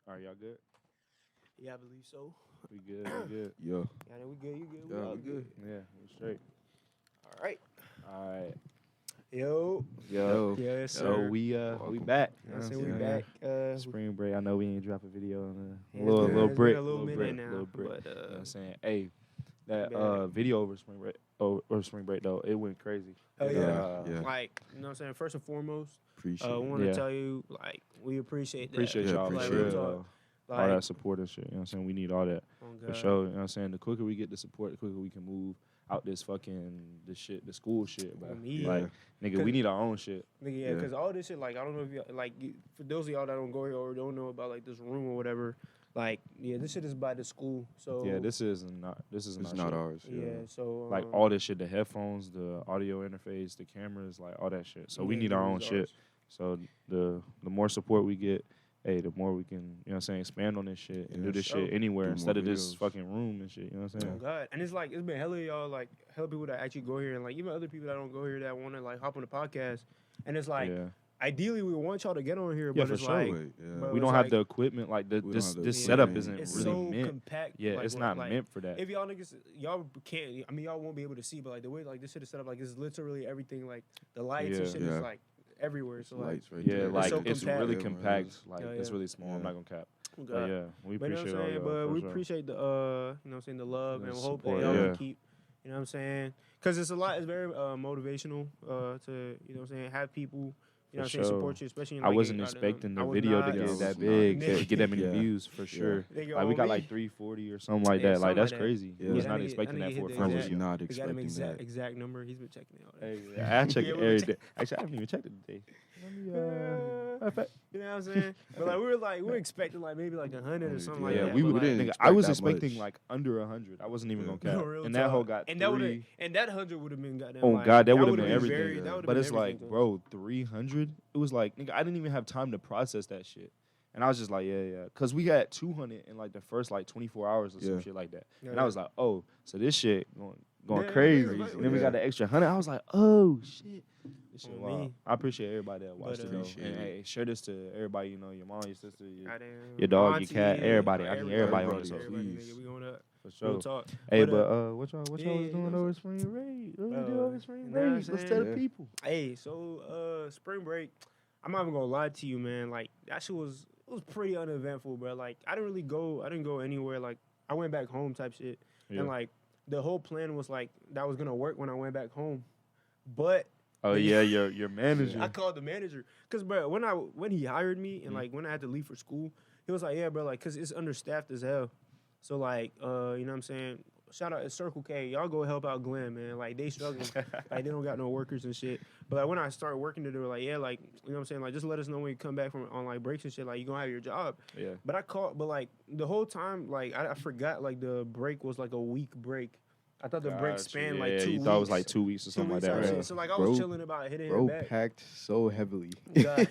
All right, y'all good? Yeah, I believe so. We good. We good. Yeah. Yeah, we good. You good? Yeah, all we good. Yeah, we straight. All right. All right. Yo. Yo. Yes, So sir. we Welcome. back. I say we saying? back. Spring break. I know we ain't drop a video on a Yeah, little it's break. been a little minute break, now, little break. but You know what I'm saying? Hey, that back. video over spring break. Over spring break though, it went crazy. Oh And, yeah. Yeah. Like, you know what I'm saying? First and foremost, Appreciate I it. want to Yeah. tell you, like, we appreciate that. Appreciate Yeah, y'all for appreciate real it. though. Like, All that support and shit. You know what I'm saying? We need all that oh for God. sure. You know what I'm saying? The quicker we get the support, the quicker we can move out this fucking the school shit, bro. On me. Like, nigga, we need our own shit. Nigga, yeah, Yeah. because all this shit, like, I don't know if y'all, like, for those of y'all that don't go here or don't know about, like, this room or whatever, like, yeah, this shit is by the school, so. Yeah, this is not It's our not shit. ours. Yeah, so. Like all this shit, the headphones, the audio interface, the cameras, like all that shit. So we yeah, need our this own is shit. ours. So the more support we get, hey, the more we can, you know what I'm saying, expand on this shit and Yeah, do this sure. shit anywhere Do instead more of this videos. fucking room and shit. You know what I'm Oh saying? God, and it's like it's been hella y'all like hella people that actually go here and like even other people that don't go here that want to like hop on the podcast, and it's like Yeah. ideally we want y'all to get on here, Yeah, but for it's sure. like Wait, yeah. Bro, We it's don't have like- the equipment like We don't this. have the This Yeah. setup equipment. isn't it's really so meant. compact. Yeah, like, it's what- not like, meant for that. If y'all niggas y'all can't, I mean y'all won't be able to see, but like the way like this shit is set up, like it's literally everything, like the lights and Yeah. shit Yeah. is like everywhere. It's So like, lights right Yeah, there. like so it's compact. really Yeah, compact. Like Yeah, it's yeah. really small. I'm Yeah. not gonna cap. oh, But God. yeah, we But you know appreciate what I'm all saying? y'all. But for we sure. appreciate the you know what I'm saying, the love, The and we hope that support, y'all yeah. can keep, you know what I'm saying? Because it's a lot. It's very motivational to you know what I'm saying, have people, you know what I'm For saying, sure. support you, especially in, I like, wasn't goddamn- expecting I the was video not. to Yeah, I get was that not big, expecting to get that many Yeah. views for Yeah. sure. Nigga, Like we on got me. like 340 or something like Yeah, that. Like something that's like that. crazy. Yeah. I was that not nigga- expecting that that nigga for a hit the first I was exact- video. not We got him expecting that. exact number. He's been checking it out. Hey, I check Yeah, it we every check- day. Actually, I haven't even checked it today. Let me, matter of fact, You know what I'm saying? But like we were expecting like maybe like 100 or something like yeah, that. we but, would. like, didn't Nigga, expect I was that expecting much. like under 100. I wasn't even Yeah. gonna cap. Real And that whole talk. got and that would three. and that 100 would have been goddamn. Oh, like, God, that would've would've been everything. very- that would've But been it's like, everything to us. bro, 300. It was like, nigga, I didn't even have time to process that shit. And I was just like, yeah. Cause we had 200 in like the first like 24 hours or some Yeah. shit like that. Yeah, And I was like, oh, so this shit going Yeah, crazy. yeah, And then we yeah. got the extra 100. I was like, oh shit. This shit On wild. me. I appreciate everybody that watched But, it though. Appreciate And it. hey, share this to everybody, you know, your mom, your sister, goddamn your dog, your auntie, cat, everybody. I need everybody on Everybody, this. Everybody, please. nigga, we going up. For Real sure. talk. Hey, But, but what y'all yeah, was yeah, doing you know over what spring break? What we Bro, do over spring you know what I'm break? Let's saying? tell the Yeah. people. Hey, so spring break, I'm not even gonna lie to you, man. Like that shit was pretty uneventful, bro. Like I didn't go anywhere. Like I went back home type shit. Yeah. And like the whole plan was like that was gonna work when I went back home. But Oh yeah, your manager. I called the manager because, bro, when he hired me and Mhm. like when I had to leave for school, he was like, yeah, bro, like, cause it's understaffed as hell. So like, you know what I'm saying? Shout out to Circle K, y'all go help out Glenn, man. Like they struggling, like they don't got no workers and shit. But like when I started working there, they were like, yeah, like you know what I'm saying? Like just let us know when you come back from on like breaks and shit. Like you gonna have your job. Yeah. But I called, but like the whole time, like I forgot like the break was like a week break. I thought the break Gotcha. spanned Yeah, like 2 you weeks. thought it was like 2 weeks or 2 something like weeks that, type right? shit. So like I Bro- was chilling about hitting Bro him back. packed so heavily. God.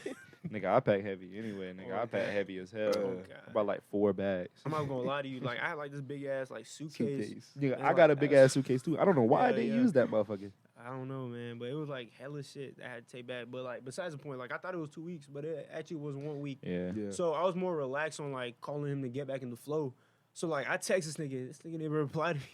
Nigga, I pack heavy anyway. Nigga, Oh, I pack God. heavy as hell. Oh, God. About like 4 bags. I'm not gonna lie to you. Like I had like this big ass like suitcase. Nigga, And, I like, got a big ass suitcase too. I don't know why Yeah, they yeah. use that motherfucker. I don't know, man, but it was like hella shit that I had to take back. But like besides the point, like I thought it was 2 weeks, but it actually was 1 week. Yeah. Yeah. So I was more relaxed on like calling him to get back in the flow. So like I text this nigga never replied to me.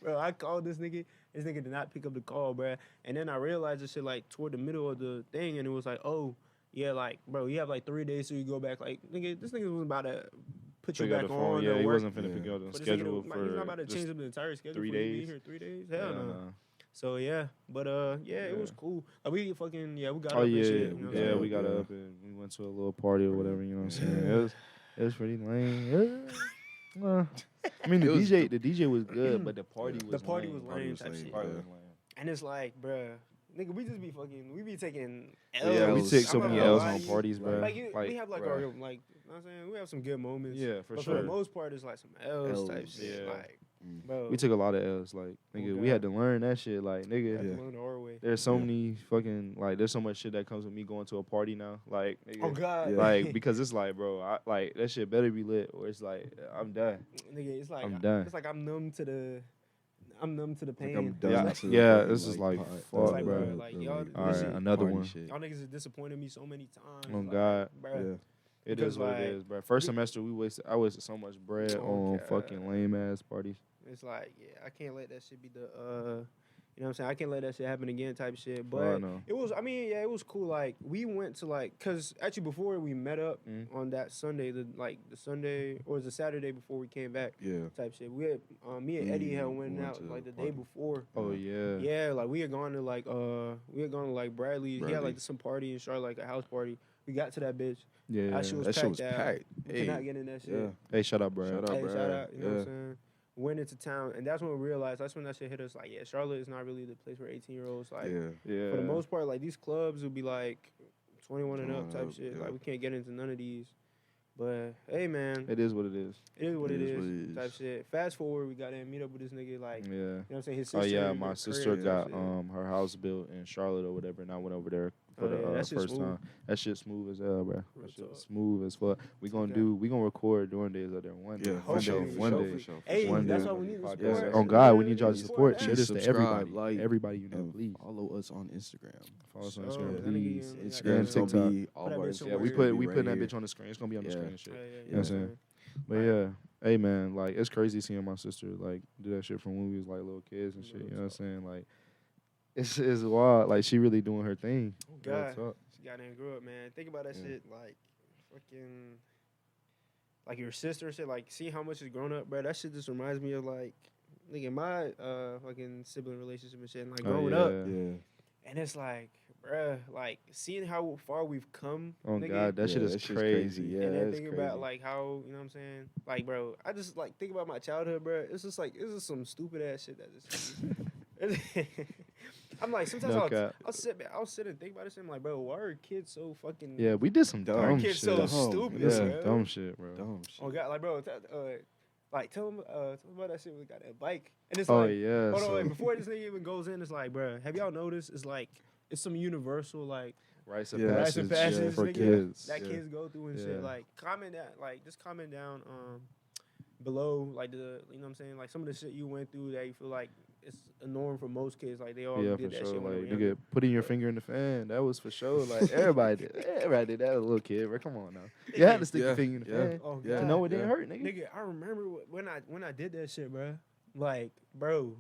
Bro, I called this nigga did not pick up the call, bro. And then I realized this shit like toward the middle of the thing, and it was like, oh, yeah, like, bro, you have like 3 days so you go back. Like, nigga, this nigga wasn't about to put you Pick up back the on. phone. Yeah, or he work. wasn't finna Yeah. pick up the But this nigga schedule he's for not about to just change up the entire schedule 3 for you to be days. here 3 days. Hell Yeah, no. nah. So yeah, but yeah, it was Yeah. cool. Like we fucking we got Oh up yeah, and shit. You know what I'm yeah, saying? we got Yeah. up and we went to a little party or whatever. You know what I'm saying? Yeah. It was pretty lame. Yeah. I mean, the It was DJ was good, but the party Yeah. was The party lame. was Party lame was type lame, shit. Party yeah. was lame. And it's like, bruh, nigga, we just be fucking, we be taking L's. Yeah, we L's. take so I'm not many gonna L's lie on to you. parties, bro. Like, we have like bruh. our, like, you know what I'm saying? We have some good moments. Yeah, for but sure. for the most part, it's like some L's type L's. shit. Yeah. Like, Mm. bro. We took a lot of L's. Like, nigga, we God. had to learn that shit. Like, we nigga, have Yeah. to learn the hard way. there's so Yeah. many fucking, like, there's so much shit that comes with me going to a party now. Like, nigga, Oh, God. Yeah. like, because it's like, bro, like, that shit better be lit or it's like, I'm done. Nigga, it's like, I'm done. It's like I'm numb to the pain. I'm It's done. Yeah, like- to the yeah, fucking, this is like, pot- fuck, It's like, bro. like, y'all- All right, shit- another party one. shit. Y'all niggas have disappointed me so many times. Oh, like, God. bruh. Yeah. It Because, is what like, it is, bro. First semester, I wasted so much bread Oh, on God. fucking lame ass parties. It's like, yeah, I can't let that shit be the you know what I'm saying? I can't let that shit happen again type shit. Oh, I But know. it was, I mean, yeah, it was cool. Like, we went to, like, because actually before we met up on that Sunday, the Sunday, or it was the Saturday before we came back Yeah. type shit. We had, me and Eddie had went went out, to like, the the day party. before. Oh yeah. Yeah, like, we had gone to, like, Bradley's. He had, Bradley. like, some party in Charlotte, like, a house party. We got to that bitch. Yeah. That shit was That shit packed was out. packed. We Hey, could not get in that shit. yeah. Hey, shut up, bro. Shout out, Hey, Brad. shout out, you know what Yeah. I'm saying? Went into town, and that's when we realized, that's when that shit hit us, like, yeah, Charlotte is not really the place for 18-year-olds. Like, Yeah. Yeah. for the most part, like, these clubs will be, like, 21 and up 21 type up, shit. yeah. Like, we can't get into none of these. But, hey, man, It is what it is. it is what it It is what is it type is. shit. Fast forward, we got in, meet up with this nigga, like, Yeah. you know what I'm saying? His Oh sister. yeah, my crib sister and got shit. her house built in Charlotte or whatever, and I went over there for Oh, yeah, the that shit first smooth. time. That shit smooth as hell, bro. Real That shit talk. smooth as fuck. We gonna record Dorm.dayz out there one day. Yeah, One day. Hopefully, One hopefully. day. for sure. Hey, One that's day. why we need the Podcast. support. Oh God, we Yeah, need y'all to support support. that. Share this to Subscribe, everybody. like, Everybody you know, And please. follow us on Instagram. Follow us on Sure, Instagram, that nigga, please. yeah, Instagram and is gonna TikTok. be all Put that our bitch Yeah, somewhere. we Instagram put will we be putting right that here. bitch on the screen. It's gonna be on the Yeah. screen and shit. Yeah, You know what I'm yeah, yeah. saying? But yeah, hey man, like it's crazy seeing my sister like do that shit from when we was like little kids and shit. You know what I'm saying? Like it's wild. Like she really doing her thing. Oh, Real God. talk. She got in, grew up, man. Think about that Yeah. shit, like, fucking, like your sister and shit. Like, see how much is grown up, bro. That shit just reminds me of, like, nigga, my fucking sibling relationship and shit. And, like, growing up, Yeah. and it's like, bruh, like, seeing how far we've come, Oh nigga. God, that shit Yeah, is that shit's crazy. crazy. And Yeah, then that's thinking crazy. about, like, how, you know what I'm saying? Like, bro, I just, like, think about my childhood, bro. It's just, like, it's just some stupid ass shit that just. I'm like, sometimes No cap. I'll sit and think about this and I'm like, bro, why are kids so fucking. Yeah, we did some Dumb. dumb kids shit. so Dumb. stupid, We did some bro. dumb shit, bro. Dumb shit. Oh God, like bro, like tell them about that shit. We got that bike, and it's Oh like, yeah. hold on, so- wait, before this nigga even goes in, it's like, bro, have y'all noticed? It's like it's some universal like rites of Yeah. rites and passage passages for nigga, kids. that Yeah. kids go through and Yeah. shit. Like comment that, like just comment down below, like the you know what I'm saying, like some of the shit you went through that you feel like it's a norm for most kids. Like they all Yeah, did for that sure. shit when they Like, were younger. nigga, putting your finger in the fan. That was for sure. Like, everybody did. Everybody did that as a little kid, bro. Come on now. You had to stick your Yeah, finger in the yeah. fan Oh Yeah. to God. know it didn't Yeah. hurt, nigga. Nigga, I remember when I did that shit, bro. Like, bro,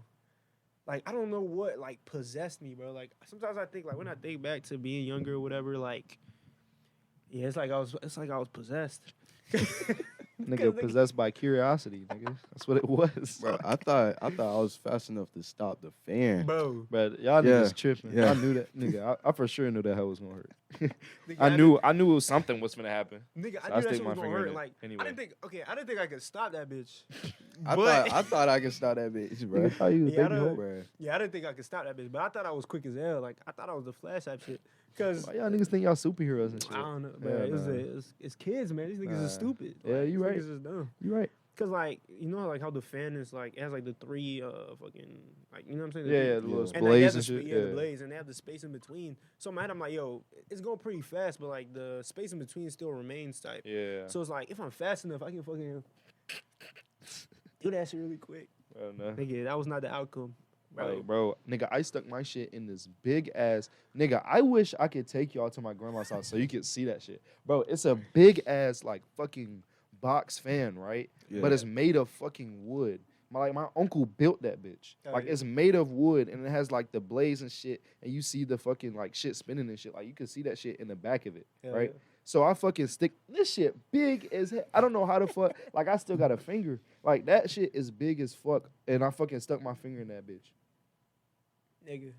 like I don't know what like possessed me, bro. Like sometimes I think like when I think back to being younger or whatever, like, yeah, it's like I was possessed. Nigga possessed by curiosity, nigga. That's what it was. Bro, I thought I was fast enough to stop the fan. Bro, But y'all Yeah. niggas tripping. Yeah. I knew that, nigga. I for sure knew that hell was gonna hurt. nigga, I knew it was something was gonna happen. Nigga, So I I knew that stick shit my was gonna finger in hurt. it Like, anyway. I didn't think I could stop that bitch. I But- thought I could stop that bitch, bro. Nigga thought you was Yeah, I baby don't- Hope. Bro. Yeah, I didn't think I could stop that bitch, but I thought I was quick as hell. Like, I thought I was the Flash type shit. Cause Why y'all niggas think y'all superheroes and shit? I don't know, bro. Yeah, It's kids, man. These niggas Nah. are stupid. Yeah, Like, you these right. Niggas is dumb. You right. Cause like you know like how the fan is like it has like the three fucking like you know what I'm saying. Yeah, yeah, the three- little Yeah. And like, blades they have and the shit. yeah, the blades, and they have the space in between. So man, I'm like, yo, it's going pretty fast, but like the space in between still remains type. Yeah. So it's like if I'm fast enough, I can fucking do that shit really quick. Well, no. Nigga, that was not the outcome, bro. Like, bro, nigga, I stuck my shit in this big ass. Nigga, I wish I could take y'all to my grandma's house so you could see that shit. Bro, it's a big ass, like, fucking box fan, right? Yeah. But it's made of fucking wood. My uncle built that bitch. Oh, Like, yeah. it's made of wood and it has, like, the blades and shit. And you see the fucking, like, shit spinning and shit. Like, you can see that shit in the back of it, Hell right? yeah. So I fucking stick this shit big as hell. I don't know how the fuck. Like, I still got a finger. Like, that shit is big as fuck. And I fucking stuck my finger in that bitch.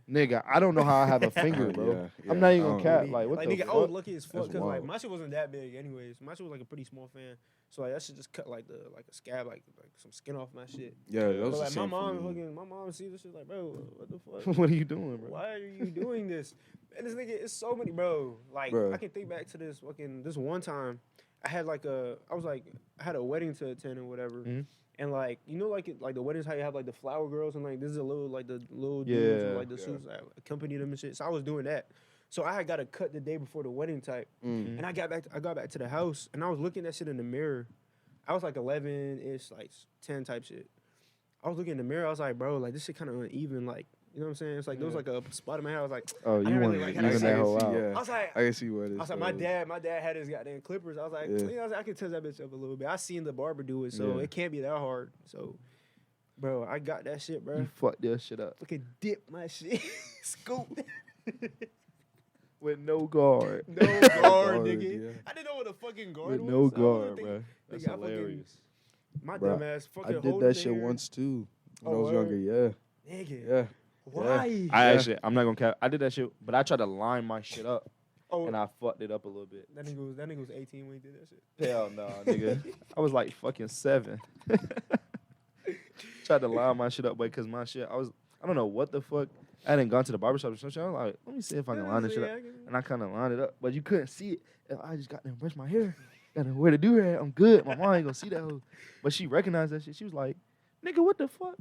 Nigga, I don't know how I have a finger, Yeah, bro. yeah, I'm not even I gonna don't cap. Like, what like the nigga, fuck? I was lucky as fuck That's because like wild. my shit wasn't that big anyways. My shit was like a pretty small fan, so like that shit just cut like a scab like some skin off my shit. Yeah, that But was the like same for me. my mom sees this shit like, bro, what the fuck? What are you doing, bro? Why are you doing this? And this nigga, it's so many, bro. Like Bro. I can think back to this one time. I had I had a wedding to attend or whatever. Mhm. And like you know like the weddings how you have like the flower girls and like this is a little like the little dudes Yeah. with like the Yeah. suits that accompany them and shit. So I was doing that. So I had got a cut the day before the wedding type. Mm. And I got back to the house and I was looking at that shit in the mirror. I was like 11-ish, like 10 type shit. I was looking in the mirror, I was like, bro, like this shit kind of uneven, like You know what I'm saying? It's like there was like a spot in my hair. I was like, Oh, you didn't want really to like even how that you whole see, out. yeah. I was like, I can see what it is. I was like, my dad had his goddamn clippers. I was like, Yeah. you know, I could touch that bitch up a little bit. I seen the barber do it, so Yeah. it can't be that hard. So, bro, I got that shit, bro. You fucked that shit up Fucking dip my shit, scoop. with no guard. No guard, guard, nigga. yeah. I didn't know what a fucking guard With was. no I wasn't guard, thinking- bro. That's nigga, I fucking- hilarious. My Bruh, dumb ass I fucking did holding that the shit hair. once too when Oh, I was word? younger. Nigga, Yeah. why? I'm not gonna cap. I did that shit, but I tried to line my shit up, Oh, and I fucked it up a little bit. that nigga was 18 when he did that shit. Hell no, nigga. I was like fucking 7. Tried to line my shit up, but because my shit, I don't know what the fuck. I hadn't gone to the barbershop or something. I was like, let me see if I can line this shit up. And I kind of lined it up, but you couldn't see it. If I just got there and brushed my hair, got there where to do that. I'm good. My mom ain't gonna see that hoe. But she recognized that shit. She was like, nigga, what the fuck?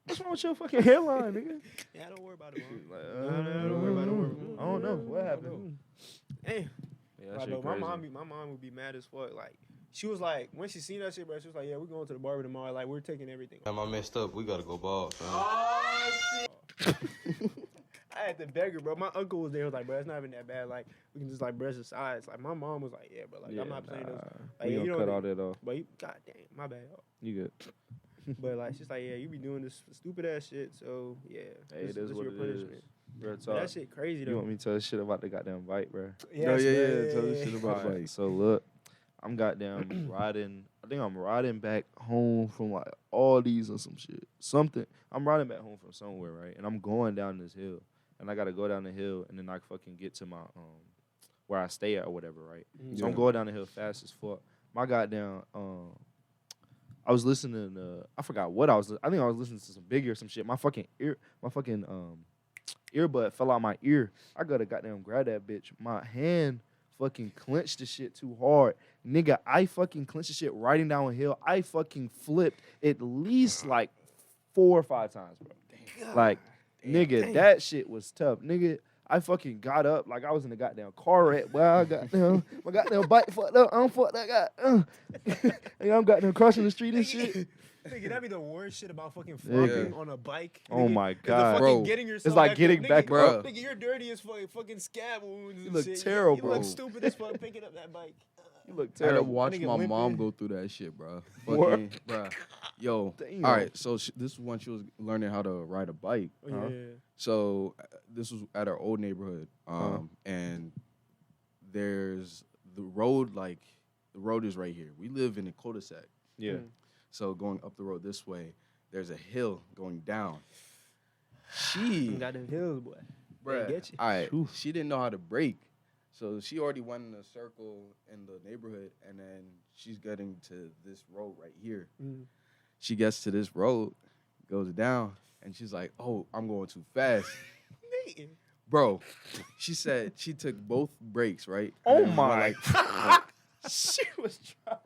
What's wrong with your fucking hairline, nigga? Yeah, don't worry about it, She was mom. like, Don't worry about it. Don't worry about it. I don't know. What happened? Hey, Yeah, that like, shit bro, crazy. my mom would be mad as fuck. Like, she was like, when she seen that shit, bro, she was like, yeah, we're going to the barber tomorrow. Like, we're taking everything. Am I messed up? We gotta go bald, fam. I had to beg her, bro. My uncle was there. Was like, bro, it's not even that bad. Like, we can just like brush the sides. Like, my mom was like, yeah, bro. Like, I'm not playing those. Like, We you gonna know, cut all that off. But you, god damn, my bad. You good? But like, she's like, yeah, you be doing this stupid ass shit. So yeah, Hey, it is this what your it punishment. is. Real But talk. that shit crazy You though. want me to tell shit about the goddamn bike, bro? Yes, yeah. man. Tell us shit about Alright, bike. so look, I'm goddamn riding. I think I'm riding back home from like all these or some shit. Something. I'm riding back home from somewhere, right? And I'm going down this hill, and I gotta go down the hill, and then I fucking get to my where I stay at or whatever, right? So I'm Yeah. going down the hill fast as fuck. My goddamn I was listening to I forgot what I was. I think I was listening to some Biggie or some shit. My fucking earbud fell out my ear. I gotta goddamn grab that bitch. My hand fucking clenched the shit too hard. Nigga, I fucking clenched the shit riding down a hill. I fucking flipped at least like 4 or 5 times, bro. Like, nigga, that shit was tough. Nigga, I fucking got up like I was in a goddamn car wreck. Well, I got down, my goddamn bike fucked up. I don't fuck that guy. I'm goddamn crossing the street and shit. Nigga, that'd be the worst shit about fucking Nigga. flopping on a bike. Oh nigga. my Is the God. fucking Bro, getting yourself it's like back getting up. back nigga, up. Nigga, you're dirty as fucking scab wounds. You and look shit. terrible. You look stupid as fuck picking up that bike. You look I had to terrible. watch Nigga my limping. mom go through that shit, bro. What? Fucking, bruh. Yo, Damn. all right. So this is when she was learning how to ride a bike. Oh, yeah. So this was at our old neighborhood, and there's the road. Like the road is right here. We live in a cul-de-sac. Yeah. So going up the road this way, there's a hill going down. You got them hills, boy. Bruh, get you. all right. Oof. She didn't know how to brake, so she already went in a circle in the neighborhood, and then she's getting to this road right here. Mm. She gets to this road, goes down, and she's like, "Oh, I'm going too fast." Nigga. Bro, she said she took both brakes, right? Oh And then went my. like, She was trying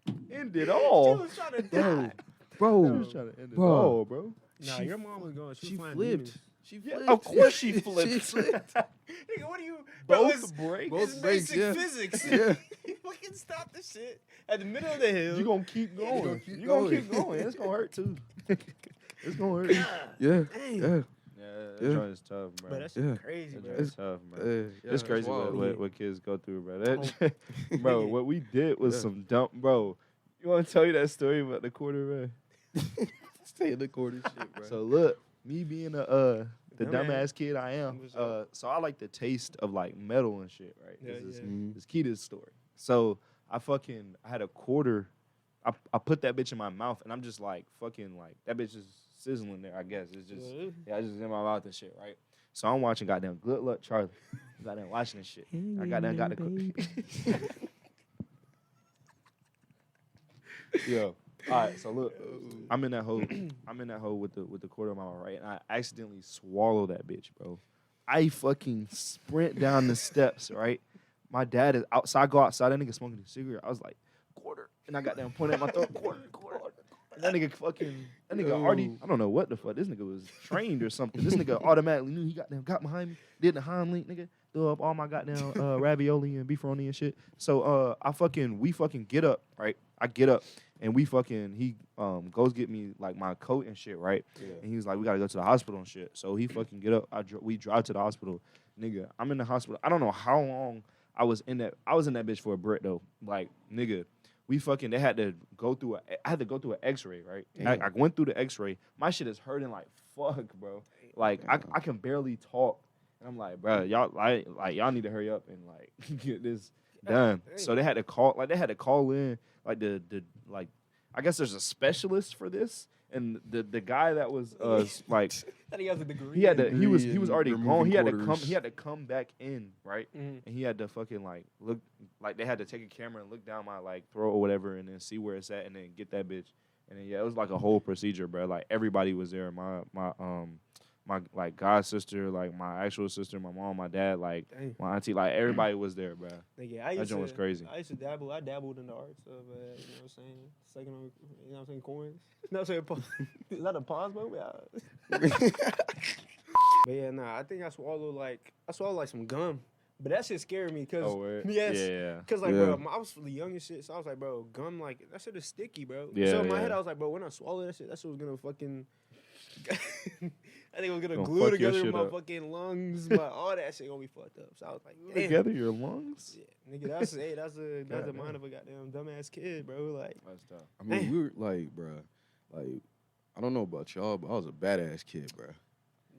to end it She all. was trying to bro, die. She bro, was trying to end it Bro. all, bro. Nah, she your mom was going. She she was flying flipped. demons. She Yeah, flipped. of course she flipped. She flipped. Nigga, what are you? Bro, Both it's, brakes. Both it's brakes, basic yeah. physics. Yeah. You fucking stop the shit at the middle of the hill. You gonna keep gonna going. keep You gonna going. keep going. It's gonna hurt too. It's gonna hurt. Yeah, Dang. yeah, Yeah, that that joint joint is tough, bro. Bro, that shit Yeah. crazy, bro. It's tough, bro. yeah. It's crazy wild. what kids go through, bro. That, Oh. bro, what we did was Yeah. some dumb, bro. You want to tell you that story about the quarter, bro? Stay in the corner, shit, bro. So look, me being the Dumbass. dumbass kid I am, What's up? so I like the taste of like metal and shit, right? Yeah, This is yeah. this key to the story. So I had a quarter. I put that bitch in my mouth, and I'm just like fucking like that bitch is sizzling there. I guess it's just it's just in my mouth and shit, right? So I'm watching goddamn Good Luck Charlie. Goddamn watching this shit. I goddamn got the. Yo, all right. So look, I'm in that hole. I'm in that hole with the quarter in my mouth, right? And I accidentally swallow that bitch, bro. I fucking sprint down the steps, right? My dad is outside. I go outside. That nigga smoking a cigarette. I was like, quarter, and I got down pointing at my throat, quarter. And that nigga already, I don't know what the fuck. This nigga was trained or something. This nigga automatically knew he got behind me, did the hind link, nigga. threw up all my goddamn ravioli and beefaroni and shit. So we fucking get up, right? I get up and he goes get me like my coat and shit, right? Yeah. And he was like, we gotta go to the hospital and shit. So he fucking get up. We drive to the hospital, nigga. I'm in the hospital. I don't know how long I was in that. I was in that bitch for a Brit though. Like nigga, I had to go through an X-ray, right? I went through the X-ray. My shit is hurting like fuck, bro. Like I can barely talk. And I'm like, bro, y'all need to hurry up and like get this done. So they had to call in like the I guess there's a specialist for this. And the guy that was like That he has a degree. he was already gone. He quarters. had to come back in, right? Mhm. And he had to fucking like look like they had to take a camera and look down my like throat or whatever and then see where it's at and then get that bitch. And then it was like a whole procedure, bro. Like everybody was there. My like god sister, like my actual sister, my mom, my dad, like my auntie, like everybody was there, bro. Nigga, That joint was crazy. I used to dabble. I dabbled in the arts of, you know what I'm saying, second on, you know what I'm saying, coins. No, I'm saying, is that a pause moment? But yeah, nah, I think I swallowed like some gum. But that shit scared me, cause yes, Yeah. cause like bro, I was really young and shit, so I was like, bro, gum like that shit is sticky, bro. Yeah, so in my yeah. head, I was like, bro, when I swallow that shit was gonna fucking. I think it was gonna Gonna glue fuck your together shit my up. fucking lungs, all that shit gonna be fucked up. So I was like, damn. Together your lungs? Yeah, nigga, that's the mind of a goddamn dumbass kid, bro. Like, That's tough. I mean, we were like, bro, like, I don't know about y'all, but I was a badass kid, bro.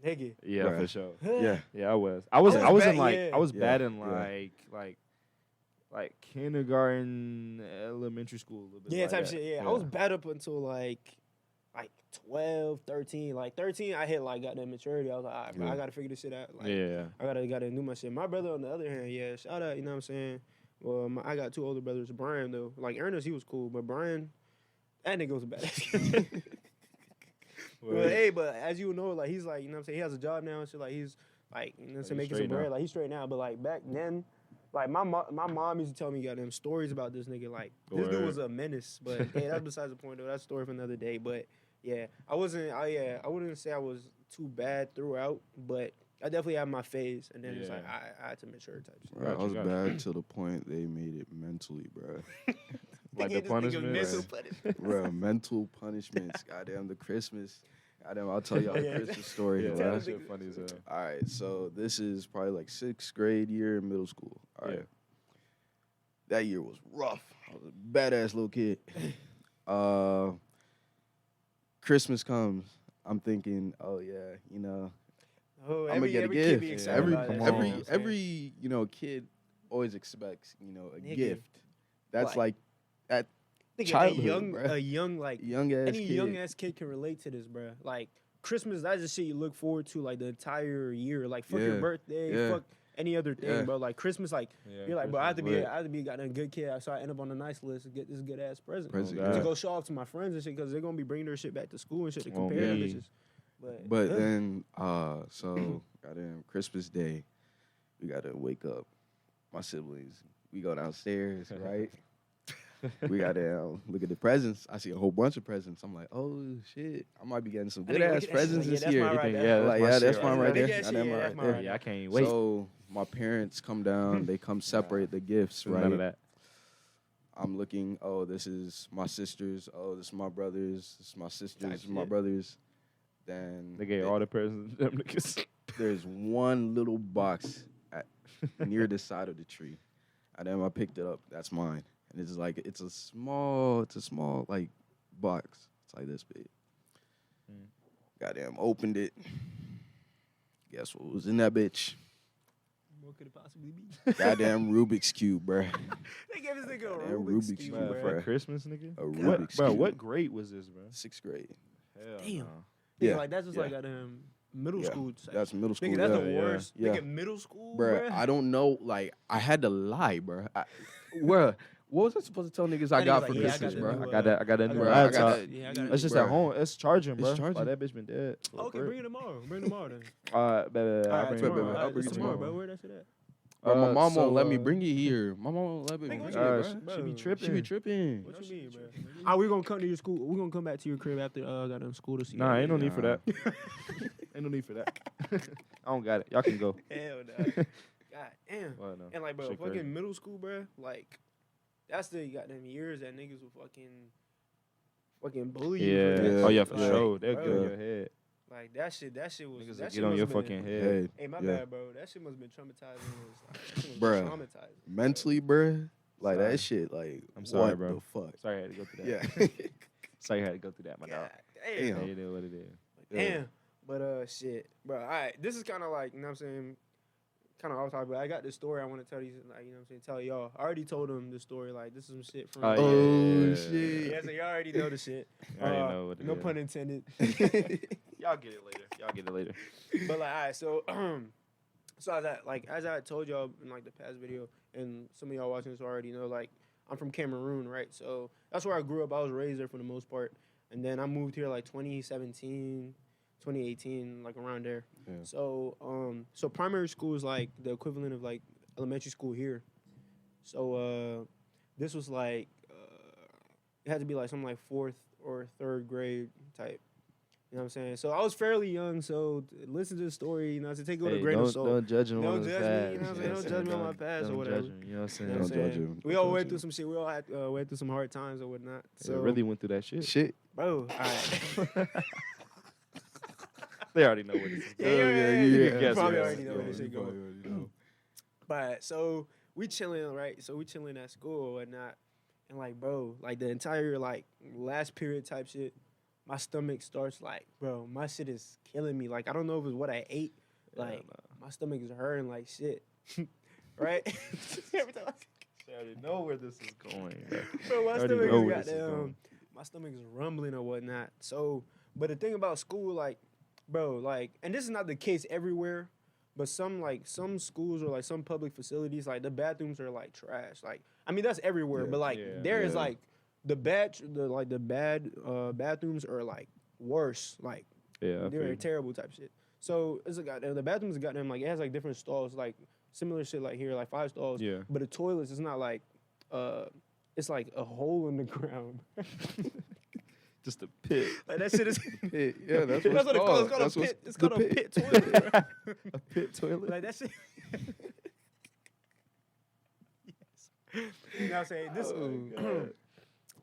nigga. Yeah, Bruh. for sure. Yeah. Yeah, I was. I was in bad, like yeah. I was Yeah, bad in yeah. like kindergarten, elementary school a little bit. Yeah, like type that. shit. Yeah, I was bad up until like 12, 13. Like 13, I hit like goddamn maturity. I was like, all right, bro, I gotta figure this shit out. Like, Yeah. I gotta do my shit. My brother, on the other hand, yeah, shout out, you know what I'm saying? Well, I got two older brothers. Brian, though, like Ernest, he was cool, but Brian, that nigga was a badass. But hey, but as you know, like he's like, you know what I'm saying, he has a job now and shit. Like he's like, you know what I'm saying, making some straight now. bread. Like he's straight now, but like back then, like my mom used to tell me goddamn stories about this nigga. Like this dude Word. was a menace. But hey, that's besides the point though. That's a story for another day. But yeah, I wouldn't say I was too bad throughout, but I definitely had my phase, and then it's like I had to mature type shit. Bro, I was Gotcha. bad to the point they made it mentally, bro. Like Nigga, the this nigga punishment. mental punishment. Bro, mental punishments. Goddamn, the Christmas. Goddamn, I'll tell y'all the Yeah. Christmas story. Yeah, bro. that shit funny as hell. All right, so this is probably like 6th grade year in middle school. All right. Yeah. That year was rough. I was a badass little kid. Christmas comes. I'm thinking, oh yeah, you know, Oh, I'm gonna get a every kid be gift. excited Every about that, come you know on. what I'm saying? every you know kid always expects a Nigga. gift. That's Like, at Nigga, childhood, a young like young ass any kid. young ass kid can relate to this, bro. Like Christmas, that's the shit you look forward to like the entire year. Like fuck your Yeah, birthday, yeah. fuck any other thing, Yeah. bro. Like Christmas, like Yeah, you're like, bro, I have to Christmas be lit. a goddamn good kid, so I end up on the nice list and get this good ass present. Present, Oh, To God. go show off to my friends and shit because they're gonna be bringing their shit back to school and shit to Oh, compare to me. bitches. But then, so goddamn Christmas Day, we gotta wake up. My siblings, we go downstairs, right? We gotta look at the presents. I see a whole bunch of presents. I'm like, oh shit, I might be getting some I good think look ass at that presents shit, this yeah, that's year. mine right think- there. yeah, I'm like, my yeah, shit that's right mine there. right there. Big ass Goddamn shit, yeah, right that's mine there. right Yeah, I can't wait. So my parents come down. They come separate the gifts, right? None of that. I'm looking. Oh, this is my sisters. Oh, this is my brothers. This is my sisters. Type This is my shit. brothers. Then They gave all the presents to them niggas. there's one little box near the side of the tree. And then I picked it up. That's mine. And it's like it's a small like box. It's like this big. Mm. Goddamn, opened it. Guess what was in that bitch? What could it possibly be? Goddamn Rubik's Cube, bruh. They gave this nigga a Goddamn Rubik's Rubik's Cube, Cube, bro. For bruh. Christmas, nigga. A What, Rubik's bro? Cube. What grade was this, bro? 6th grade. Hell Damn. no. Nigga, Yeah, like that's just yeah. like at middle Yeah, school. That's middle school. Nigga, that's yeah. the worst. yeah. Nigga, middle school, Bruh, I don't know. Like, I had to lie, bruh. Bruh, what was I supposed to tell niggas I That got nigga for like, yeah, I Christmas, got bruh? the I got that. I got that I new got- I got laptop. that. Yeah, I got It's just Bruh. at home. It's charging, bro. It's charging. Like, that bitch been dead. for Okay, real. bring it tomorrow. Bring it tomorrow then. Baby, I'll Alright, bring it tomorrow. baby, I'll bring it It's tomorrow, tomorrow. bro. Where that shit at? Bro, my mom so, won't let me bring it here. My mom won't let me Nigga, bring what it, you mean, bruh. bro? She be Bro, tripping. She be tripping. What you mean, bro? We gonna come to your school. We gonna come back to your crib after goddamn school to see. Nah, that. ain't no need for Nah. that. Ain't no need for that. I don't got it. Y'all can go. Hell no. God damn. Well, no. And like, bro, Shit fucking crazy. middle school, bro, like, that's the goddamn years that niggas will fucking bully you. Yeah. For that Oh, shit. yeah, for Like, sure. They'll get bro, on your head. Like, that shit was. Niggas will that shit get on your must've fucking been, head. Hey, my Yeah. bad, bro. That shit must have been traumatizing. That shit must Bruh. been traumatizing. Mentally, bruh, like Sorry. that shit, like, I'm sorry, what bro. the fuck? Sorry I had to go through that. Yeah. Sorry I had to go through that, my dog. God damn. Damn. Hey, it is what it is. Yeah. Damn. But shit, bro. All right, this is kind of like, you know what I'm saying, kind of off topic. But I got this story I want to tell these, like, you know what I'm saying, tell y'all. I already told them the story. Like, this is some shit from. Oh, yeah. Oh, shit. Yeah, so y'all already know the shit. I already know what it No is. pun intended. Y'all get it later. Y'all get it later. But like, all right, so as I told y'all in like the past video, and some of y'all watching this already know, like, I'm from Cameroon, right? So that's where I grew up. I was raised there for the most part, and then I moved here like 2017, 2018, like around there. Yeah. So so primary school is like the equivalent of like elementary school here. So this was like it had to be like something like 4th or 3rd grade type. You know what I'm saying? So I was fairly young, so listen to the story, you know, to take it with a grain of salt. Don't judge him Don't on his judge me, past. you know what I'm saying? Don't judge me on my past or don't whatever. Judge him, you know what I'm saying? You know what I'm Don't judge saying? him. We Don't all went judge through him. some shit. We all had went through some hard times or whatnot. So So really went through that shit. Shit. bro, all right. They already know what it is. Yeah. You You can guess probably what it already is. know where this Yeah, shit you probably going. already know. But so we chilling, right? So we chilling at school or whatnot, and like, bro, like the entire like last period type shit, my stomach starts like, bro, my shit is killing me. Like I don't know if it's what I ate, like my stomach is hurting like shit, right? Every time I already know where this is going. bro, my I already stomach know is where this is goddamn, going. my stomach is rumbling or whatnot. So, but the thing about school, like, bro, like, and this is not the case everywhere. But some schools or like some public facilities, like the bathrooms are like trash. Like I mean that's everywhere, Yeah. but like Yeah. there is Yeah. like the bad bathrooms are like worse. Like Yeah, I they're feel terrible type shit. So it's a goddamn the bathrooms are goddamn like it has like different stalls, like similar shit like here, like 5 stalls. Yeah. But the toilets is not like it's like a hole in the ground. just a pit. Like that shit is Yeah, that's that's what it's called. That's It's called a what's pit. It's the called a pit toilet. Bro. A pit toilet. Like that shit. Yes. You know what I'm saying? This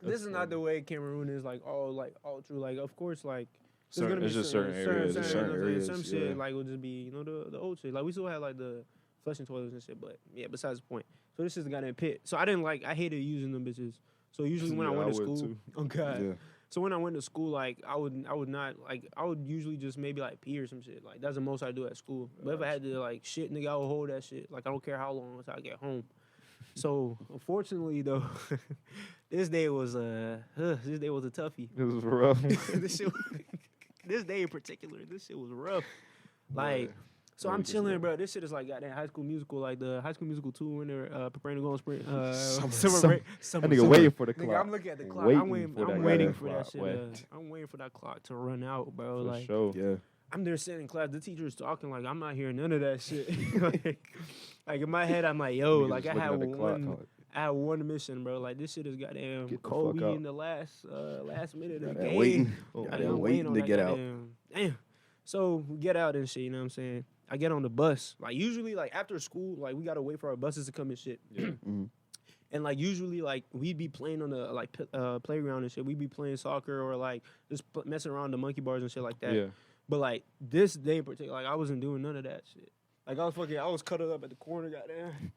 this is not the way Cameroon is like all true. Like of course like there's gonna be It's just certain areas. certain areas, some shit yeah. like will just be the old shit. Like we still have like the flushing toilets and shit, but yeah, besides the point. So this is the goddamn pit. So I hated using them bitches. So usually when I Yeah, went I to would school, too. oh god. Yeah. So when I went to school, like I would not like I would usually just maybe like pee or some shit. Like that's the most I do at school. But if I had to like shit, nigga, I would hold that shit. Like I don't care how long until I get home. So unfortunately though, this day was a toughie. It was rough. This day in particular, this shit was rough. Like. So I'm chilling, bro. This shit is like goddamn High School Musical, like the High School Musical 2 when they're preparing to go on spring, summer break. That nigga waiting for the clock. Nigga, I'm looking at the clock. Waiting I'm waiting for that I'm waiting goddamn for that clock, shit. boy. I'm waiting for that clock to run out, bro. For Like sure. Yeah. I'm there sitting in class. The teacher is talking like I'm not hearing none of that shit. like in my head, I'm like, yo, Niggas like just I had looking at the clock. one. I had one mission, bro. Like this shit is goddamn Get the Kobe fuck out. in the last minute of the Goddamn game. waiting. Oh, Goddamn Goddamn waiting on to that get out. Damn. So we get out and shit, you know what I'm saying? I get on the bus. Like usually like after school, like we gotta wait for our buses to come and shit. Yeah. Mhm. And like usually like we'd be playing on the like playground and shit. We'd be playing soccer or like just messing around the monkey bars and shit like that. Yeah. But like this day in particular, like I wasn't doing none of that shit. Like I was cuddled up at the corner, goddamn.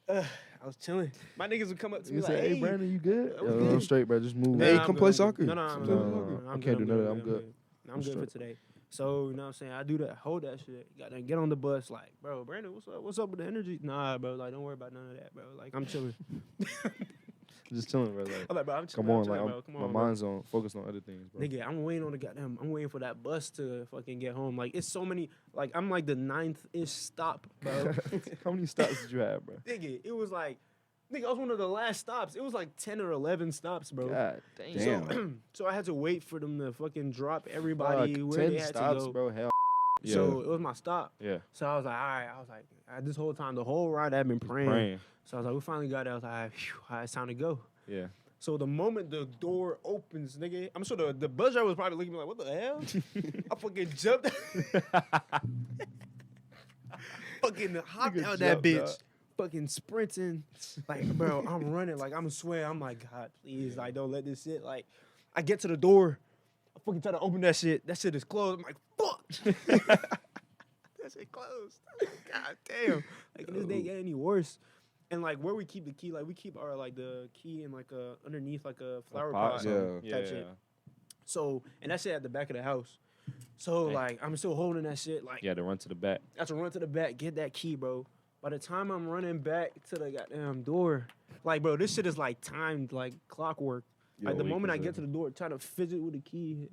I was chilling. My niggas would come up to me You like, say, hey, Brandon, you good? I'm Yo, good. I'm straight, bro. Just move. Hey, I'm come good, play I'm good. soccer. No, I'm Sometime. good. No, I can't do none of that. I'm good. I'm I'm good for straight. today. So, you know what I'm saying? I do that, hold that shit. Gotta get on the bus, like, bro, Brandon, what's up? What's up with the energy? Nah, bro, like, don't worry about none of that, bro. Like, I'm chilling. Just chilling, bro. Like, I'm like, bro, I'm chilling. come on, I'm chilling, like, bro. Come my on, bro. mind's on focused on other things, bro. Nigga, I'm waiting for that bus to fucking get home. Like, it's so many, like, I'm like the 9th-ish stop, bro. How many stops did you have, bro? Nigga, it was like, I was one of the last stops. It was like 10 or 11 stops, bro. God Damn. So I had to wait for them to fucking drop everybody Fuck, where 10 they had stops, to go. bro. Hell. So it was my stop. Yeah. So I was like, all right. I was like, this whole time, the whole ride I've been praying. Praying. So I was like, we finally got there. I was like, all right, phew, all right, it's time to go. Yeah. So the moment the door opens, nigga, I'm sure the bus driver was probably looking at me like, what the hell? I fucking jumped. fucking hopped Nigga out that jumped bitch. out. Fucking sprinting. Like, bro, I'm running. Like, I'm sweating. I'm like, God, please, like, don't let this shit. Like, I get to the door. I fucking try to open that shit. That shit is closed. I'm like, fuck. That shit closed. God damn. Like, this day get any worse. And like where we keep the key, like we keep our like the key in like underneath like a flower pot, yeah. type shit. So and that shit at the back of the house. So like I'm still holding that shit. Like You had to run to the back. I have to run to the back, get that key, bro. By the time I'm running back to the goddamn door, like bro, this shit is like timed like clockwork. Yo, Like the we moment I could- get to the door, trying to fidget with the key,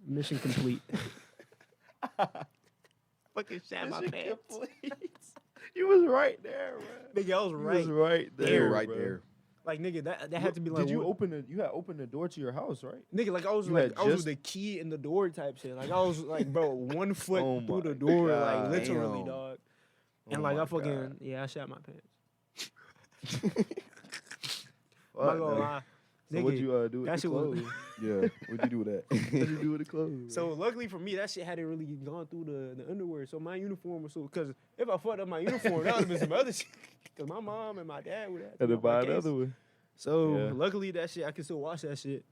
mission complete. Fucking shat my pants. You was right there, bro. Nigga, I was You right. was right there, You're right bro. there. Like nigga, that had to be like. Did you what- open it? You had opened the door to your house, right? Nigga, like I was You like had I was just- with the key in the door type shit. Like I was like, bro, 1 foot Oh through the my door, God. like literally, Damn. dog. Oh And like my I fucking God. I shat my pants. Fuck, I'm not gonna no. lie. So Nigga, what'd you do with that the shit was- clothes? Yeah. What'd you do with that? What'd you do with the clothes? So luckily for me, that shit hadn't really gone through the underwear. So my uniform was so because if I fucked up my uniform, that would have been some other shit. Because my mom and my dad would have had to buy another one. So Yeah. luckily that shit I can still wash that shit.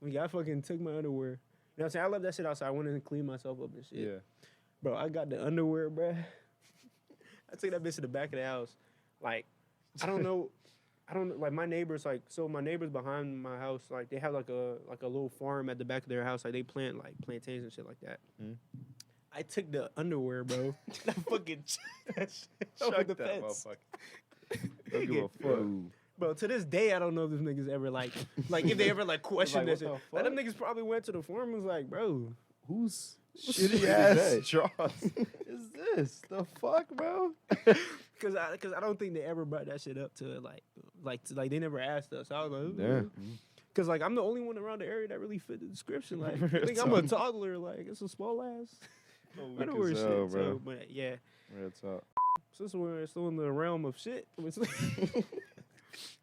When I fucking took my underwear. You know what I'm saying? I left that shit outside. I went in and cleaned myself up and shit. Yeah. Bro, I got the underwear, bruh. I took that bitch to the back of the house. Like, I don't know, like my neighbors, like, so my neighbors behind my house, like, they have like a little farm at the back of their house. Like, they plant like plantains and shit like that. Mhm. I took the underwear, bro. I fucking that shit over Chuck the that fence. motherfucker. Don't give a fuck. Ooh. Bro, to this day, I don't know if these niggas ever like if they ever like questioned Like, this what shit. the Like, them fuck? niggas probably went to the farm and was like, bro, Who's shit shitty is ass that? straws is this? The fuck, bro? Cause I don't think they ever brought that shit up to like they never asked us. I was like, Damn. cause like I'm the only one around the area that really fit the description. Like I Real think I'm a toddler. Like it's a small ass Weak underwear as shit. hell, So, but yeah, Real talk. since we're still in the realm of shit,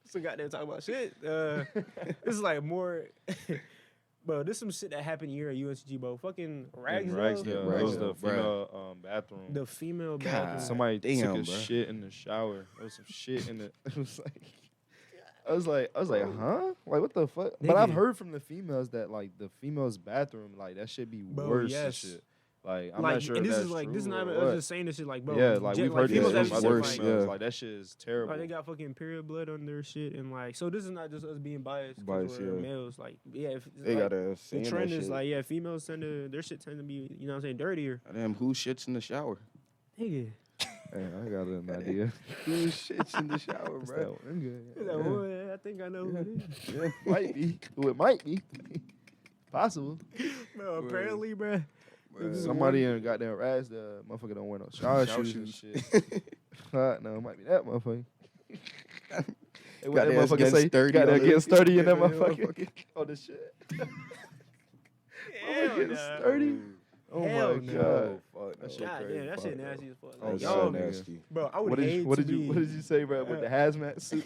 still got there talking about shit. This is like more. Bro, this some shit that happened here at UNCG, bro. Fucking Ragsdale. Ragsdale. That was the Bruh. female bathroom. The female God. bathroom. Somebody Damn, took a bruh. shit in the shower. There was some shit in it. It was like, I was like, huh? Like, what the fuck? But I've Nigga. heard from the females that like the females' bathroom, like that should be Bro, worse and yes. shit. Like, I'm like, not sure. and if this that's is like this is true not or even us what. just saying this shit like bro. Yeah, like we've heard females this yeah, from actually other worse, like, females. yeah. Like that shit is terrible. like they got fucking period blood on their shit and like so this is not just us being biased. 'Cause Biased, we're yeah. males. Like yeah, if, They like, gotta the say trend that is shit. like yeah, females tend to their shit tend to be you know what I'm saying dirtier. Damn, who shits in the shower? Nigga, Hey, I got an idea. Who shits in the shower, What's bro? that one? Good. He's like, "Boy, I think I know who it is. Yeah, might be. Who it might be. Possible. Bro, apparently, bro. Somebody in goddamn Raz, the motherfucker don't wear no shower shoes and shit. No, it might be that motherfucker. Hey, what that Goddamn motherfucker getting say? sturdy Goddamn on getting it. sturdy in that Yeah, motherfucker. Oh, the shit. Hell getting nah. sturdy. Oh Hell my no. god. Fuck, That shit God crazy. damn, that shit Fuck, nasty as fuck. Oh, Like, so y'all, nigga. nasty. bro, I would What did hate you, what to did you be. what did you say, bro? With the hazmat suit?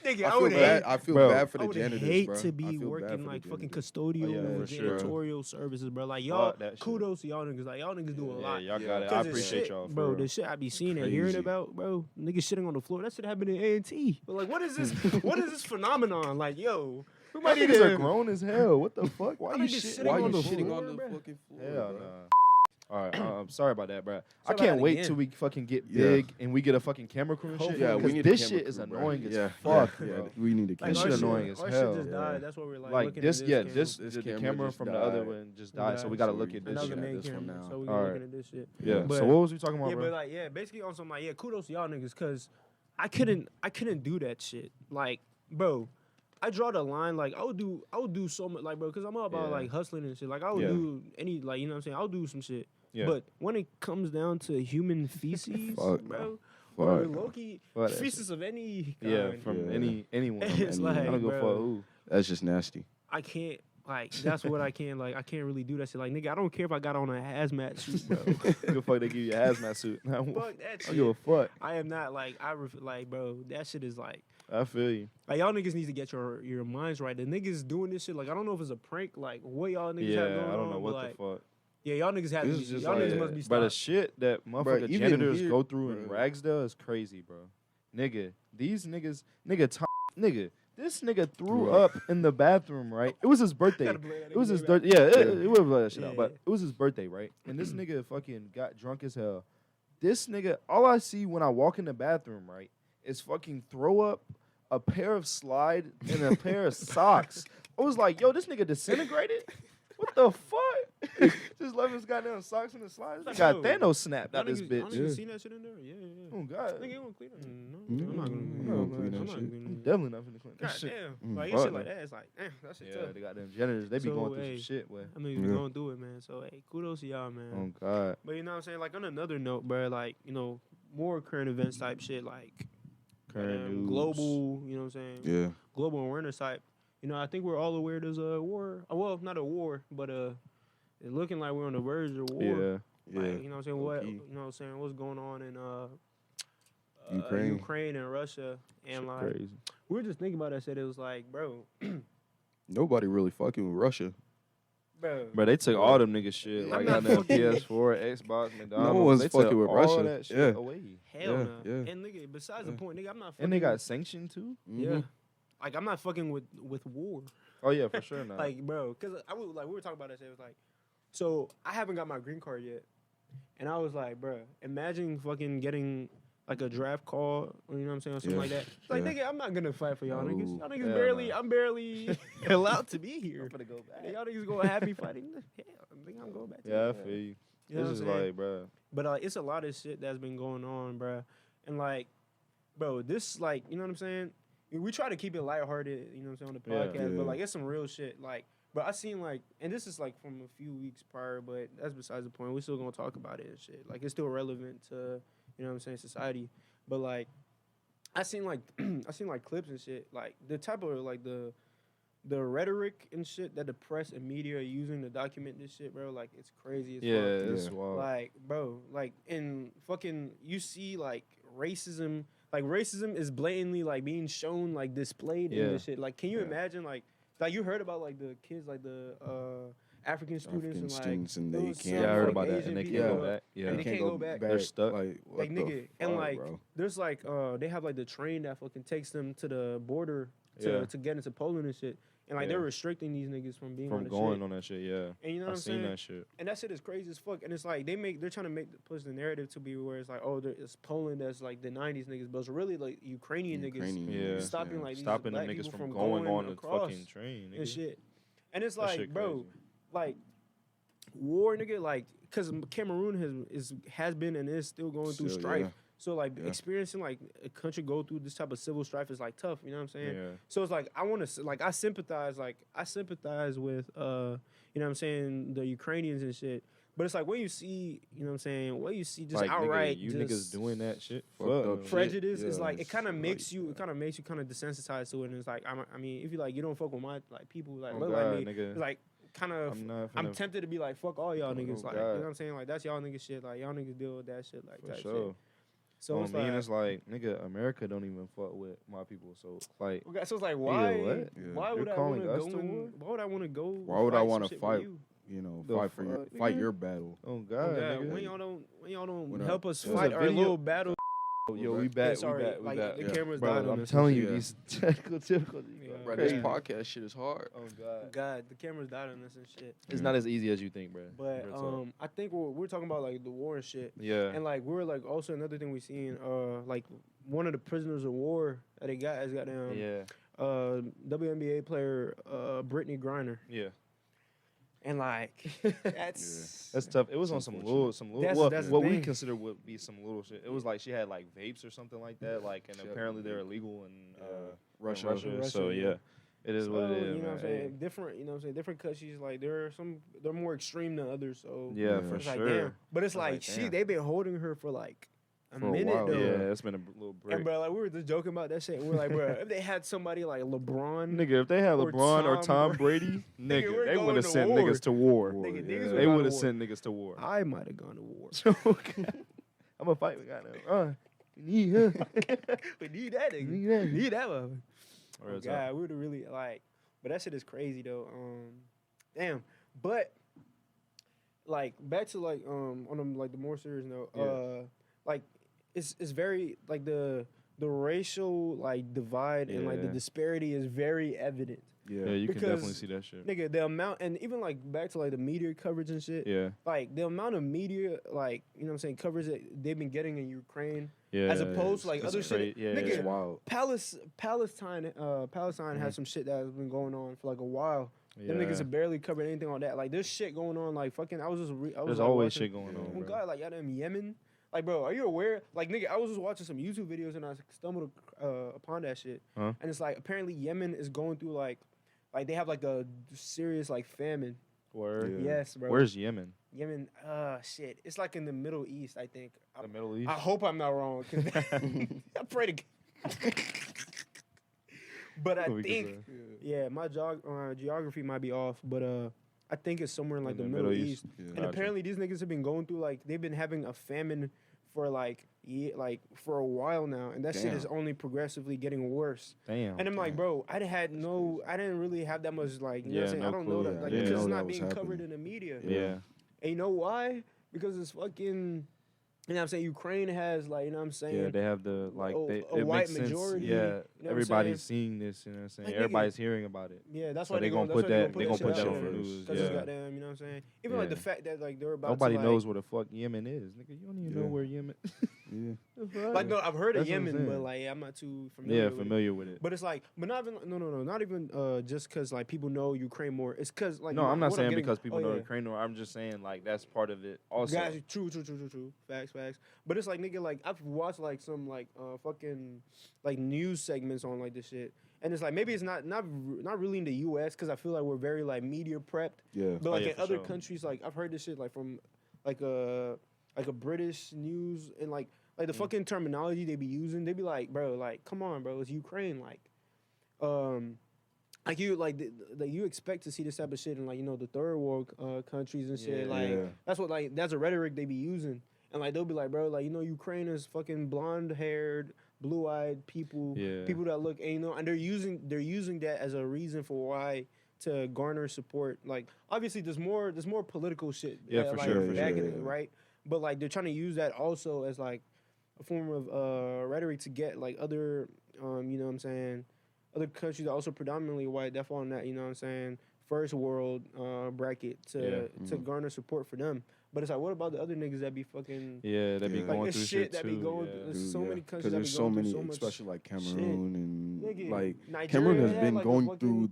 Nigga, I I feel would bad. hate. I feel Bro, bad for I the would janitors, hate bro. to I be feel bad working for like the fucking janitors. custodial, Oh, yeah, for sure. janitorial services, bro. Like y'all, Fuck that shit. kudos to y'all niggas. Like y'all niggas do a Yeah, lot. y'all Yeah. got it. I 'Cause the appreciate shit, y'all, for bro. real. The shit I be seeing and hearing Crazy. about, bro. Niggas shitting on the floor. That shit happened in A&T. But like, what is this? What is this phenomenon? Like, yo, we My might need niggas to. are grown as hell. What the fuck? Why I you think it's shitting sitting Why on you the shitting floor, on the bruh? fucking floor? Hell bro? no. All right, I'm sorry about that, bro. I Sorry about can't that wait again. till we fucking get Yeah. big and we get a fucking camera crew and shit. Yeah, we 'cause need a this camera shit is crew, bro. annoying as Yeah, fuck, yeah, bro. we need to Like, This our shit shit- annoying as our hell. shit just Yeah. died. That's what we're like. Like looking this, at yeah, camera. this This the camera camera just from the died. other one just died, so we gotta look at And this that was the shit. main this one camera, now. so we Alright. looking at this shit. Yeah. But- So what was we talking about, Yeah, bro? but like, yeah, basically on some like, yeah, kudos to y'all niggas, cause I couldn't do that shit. Like, bro, I draw the line. Like, I would do so much, like, bro, cause I'm all about Yeah. like hustling and shit. Like, I would Yeah. do any, like, you know what I'm saying? I'll do some shit. Yeah. But when it comes down to human feces, Fuck. bro, or Fuck. Loki, Fuck that feces of any kind, Yeah, from Yeah. anyone. It's I like, don't go for bro. who. That's just nasty. I can't. Like, that's what I can't. Like, I can't really do that shit. Like, nigga, I don't care if I got on a hazmat suit, bro. Give a fuck they give you a hazmat suit. I don't Fuck that give a shit. fuck. I am not like like, bro. That shit is like. I feel you. Like y'all niggas need to get your minds right. The niggas doing this shit, like I don't know if it's a prank, like what y'all niggas have Yeah, going I don't know on, what but, like, the fuck. Yeah, y'all niggas have to This be. is just Y'all like- niggas must be But the stopped. shit that motherfucker even janitors here, go through in bro. Ragsdale is crazy, bro. Nigga, these niggas, nigga, this nigga threw Bro. up in the bathroom, right? It was his birthday. Gotta blur that It was nigga his name birthday. Yeah, it would blur that shit out. Yeah. But it was his birthday, right? And this nigga fucking got drunk as hell. This nigga, all I see when I walk in the bathroom, right, is fucking throw up, a pair of slide, and a pair of socks. I was like, yo, this nigga disintegrated? What the fuck? Just left his goddamn socks in the slide. Like, Got yo, Thanos snapped Y'all out this niggas, y'all bitch. niggas Yeah. seen that shit in there? Yeah. Oh, God. Nigga, you want to clean that? No, Mm, I'm not gonna. you No, don't clean I'm that not shit. gonna I'm clean that. definitely not finna clean that God shit. damn. Like, fuck shit like no. that, it's like, damn, that shit Yeah, tough. the goddamn janitors, they be So, going through hey, some shit, boy. I mean, we Yeah. going through it, man. So, hey, kudos to y'all, man. Oh, God. But you know what I'm saying? Like, on another note, bro, like, you know, more current events type shit, like, Current news. global, you know what I'm saying? Yeah. Global awareness type. You know, I think we're all aware there's a war. Well, not a war, but it's looking like we're on the verge of war. Yeah. Yeah. Like, you know what I'm saying? What low-key. you know what I'm saying? What's going on in Ukraine. Ukraine and Russia, and Shit like crazy. we were just thinking about that shit. It was like, bro, Nobody really fucking with Russia. Bro, they took all them niggas shit. I'm Like not goddamn fucking- PS4, Xbox, McDonald's. one's they took fucking with all Russia. that shit Yeah. away. hell Yeah, no. yeah. And nigga, besides the Yeah. point, nigga, I'm not. Fucking, And they got sanctioned too? yeah. Mhm. Like I'm not fucking with war. Oh, yeah, for sure not. Like, bro, because I was like, we were talking about that shit. It was like, so I haven't got my green card yet, and I was like, bro, imagine fucking getting like a draft call, or you know what I'm saying, or something Yeah. like that. It's like, Yeah. nigga, I'm not gonna fight for y'all niggas. No. Y'all niggas Hell barely, no. I'm barely allowed to be here. gonna go back. Y'all niggas gonna have me fighting? Hell, I think I'm going back. To Yeah, I that. feel you. You know what It's I'm just saying? like, bro. But it's a lot of shit that's been going on, bro. And like, bro, this like, you know what I'm saying? We try to keep it lighthearted, you know what I'm saying, on the Yeah. podcast. But Yeah. like, it's some real shit. Like, bro, I seen like, and this is like from a few weeks prior, but that's besides the point. We're still gonna talk about it and shit. Like, it's still relevant to, you know what I'm saying, society. But like, I seen like, I seen like clips and shit. Like the type of like the rhetoric and shit that the press and media are using to document this shit, bro. Like, it's crazy as Yeah, fuck. it's Yeah. wild. Like, bro, like in fucking, you see like racism. Like racism is blatantly like being shown, like displayed in Yeah. this shit. Like, can you Yeah. imagine like you heard about like the kids, like the African students African and like students and they those can't. Yeah, I heard like about that. Asian And they can't people, go back. Yeah. and they can't go back. They're stuck. Like, what like the nigga, and fuck, like bro? there's like they have like the train that fucking takes them to the border Yeah. to get into Poland and shit. And like Yeah. they're restricting these niggas from being on From the going shit. on that shit, yeah. And you know what I I'm seen saying? that shit. And that shit is crazy as fuck. And it's like they're trying to push the narrative to be where it's like, oh, it's Poland that's like denying these niggas, but it's really like Ukrainian niggas Yeah. stopping like these Stopping them black niggas people from from going on the across fucking train, and nigga. shit. And it's That like, shit bro, crazy. like war, nigga, like because Cameroon has been and is still going through Still, strife. yeah. So like Yeah. experiencing like a country go through this type of civil strife is like tough. You know what I'm saying? Yeah. So it's like I want to like I sympathize with you know what I'm saying, the Ukrainians and shit. But it's like when you see, you know what I'm saying, when you see just Like, outright nigga, you just niggas doing that shit. Fucked Fuck up no. shit. prejudice, it's Yeah, like it kind of it's makes like, you kind of desensitized to it. And it's like I mean, if you like you don't fuck with my like people like Oh, look God, like me, nigga. it's like kind of I'm not I'm finna- tempted to be like fuck all y'all Oh, niggas, like you God. know what I'm saying, like that's y'all niggas shit, like y'all niggas deal with that shit, like For type sure. shit. So On it's me, like, and it's like, nigga, America don't even fuck with my people. So, like, okay, so it's like why what? Yeah. why You're would I calling want to us go to war? and why would I want to go? Why would I want wanna to fight? You? You know, The fight for your fuck, fight nigga? your battle. oh, Oh, God, God, nigga. when y'all don't When I- help us There's a fight our video- little battle. Yo, we Yeah, back, sorry, we back, we like, back. the Yeah. cameras Bro, died on I'm us. telling you, Yeah. these technical difficulties. Yeah. bro, Bro, crazy. this podcast shit is hard. Oh, God. God, the cameras died on us and shit. It's not as easy as you think, bro. But Real talk. I think we're talking about like the war and shit. Yeah. And like we're like also another thing we seen like one of the prisoners of war that they got is goddamn Yeah. WNBA player Brittany Griner. Yeah. And like that's That's tough. It was on It's some unfortunate. little, That's- well, that's the what we thing. consider would be some little shit. It was like she had like vapes or something like that, like, and Shit. apparently they're illegal in Russia. Russia. So yeah. yeah, it is what it So, is, you know what man. I'm saying? Different, you know what I'm saying? Different countries, like they're more extreme than others. So Yeah, Yeah. for it's like sure. damn. But it's I was like, like, damn. they've been holding her for like a For a minute while, though. Yeah, it's been a little break. And bro, like we were just joking about that shit. And we're like, bro, if they had somebody like LeBron, Nigga, if they had Or LeBron or Tom Tom Brady, Nigga, nigga, we're they going would have to sent war. niggas to war. Nigga, Yeah. niggas They would would have go to sent niggas to war. I might have gone to war. I'm gonna fight with goddamn. We need him. We need that nigga. Need that. Need that one. Real Oh, talk. God, we would really like, but that shit is crazy though. Damn, but like back to like on them like the more serious note, Yeah. like it's very like the racial like divide and like the Yeah. disparity is very evident. Yeah, Yeah. you can Because, definitely see that shit. Nigga, the amount and even like back to like the media coverage and shit. Yeah, Like the amount of media, like you know what I'm saying, coverage that they've been getting in Ukraine, yeah. as opposed to like it's other shit. Yeah, Nigga, It's wild. Palestine has some shit that has been going on for like a while. Them niggas have barely covered anything on that. Like there's shit going on. Like fucking, I was There's like, always watching, shit going on, Oh bro. God, like goddamn Yemen. Like bro, are you aware? Like nigga, I was just watching some YouTube videos and I stumbled upon that shit. Huh? And it's like apparently Yemen is going through like they have like a serious like famine. Word. Yeah. Yes, bro. Where's Yemen? Yemen? Shit. It's like in the Middle East, I think. The Middle East. I hope I'm not wrong. 'Cause I pray to God. But I We could think, say. yeah, my geography might be off, but I think it's somewhere in like In the Middle East. Yeah. And Gotcha. apparently these niggas have been going through like they've been having a famine for like for a while now, and that shit is Damn. only progressively getting worse. Damn. And I'm like, bro, I didn't really have that much like, you know what I'm Yeah, saying? no I don't clue. know that, like, Yeah. because Know it's that not was being covered happening. in the media. yeah. And you know why? Because it's fucking, you know what I'm saying? Ukraine has like, you know what I'm saying? Yeah, they have the like a it white makes sense. majority, Yeah, you know what I'm everybody's seeing this. You know what I'm saying? Like, nigga, Everybody's hearing about it. Yeah, that's So why they they're gonna gonna put that. put They gonna put that shit on out the there. news. Cause Yeah. it's goddamn, you know what I'm saying? Even like the Yeah. fact that like they're about Nobody to, like, knows where the fuck Yemen is, nigga. You don't even know Yeah. where Yemen. Yeah. like no, I've heard of That's what I'm Yemen, but saying. like I'm not too familiar. Yeah, with it. familiar with it. But it's like, but not even not even just because like people know Ukraine more. It's because like No, I'm not what saying getting- because people oh, know yeah. Ukraine, or I'm just saying like that's part of it. Also, Guys, true. Facts. But it's like nigga, like I've watched like some like fucking like news segments on like this shit, and it's like maybe it's not really in the U.S. because I feel like we're very like media prepped. Yeah. But like yeah, in for other sure. countries, like I've heard this shit like from like a British news and like the fucking terminology they be using. They be like, bro, like come on, bro, it's Ukraine, like you like you expect to see this type of shit in like the third world countries and shit. Yeah. Like Yeah. that's what like that's a rhetoric they be using, and like they'll be like, bro, like Ukraine is fucking blonde haired, blue eyed people, Yeah. people that look, and they're using that as a reason for why to garner support. Like obviously there's more political shit. Yeah, for like, sure, for backing sure. it, right? But like they're trying to use that also as like a form of rhetoric to get like other you know what I'm saying, other countries that are also predominantly white that fall in that, you know what I'm saying, first world bracket to garner support for them. But it's like, what about the other niggas that be fucking yeah, they be Yeah. going like it's through shit that be too. going yeah. through. There's so many countries Because that there's be so going many, through so much especially like shit. Cameroon and Nigga, like Nigeria Cameroon has had, been like, a going fucking- through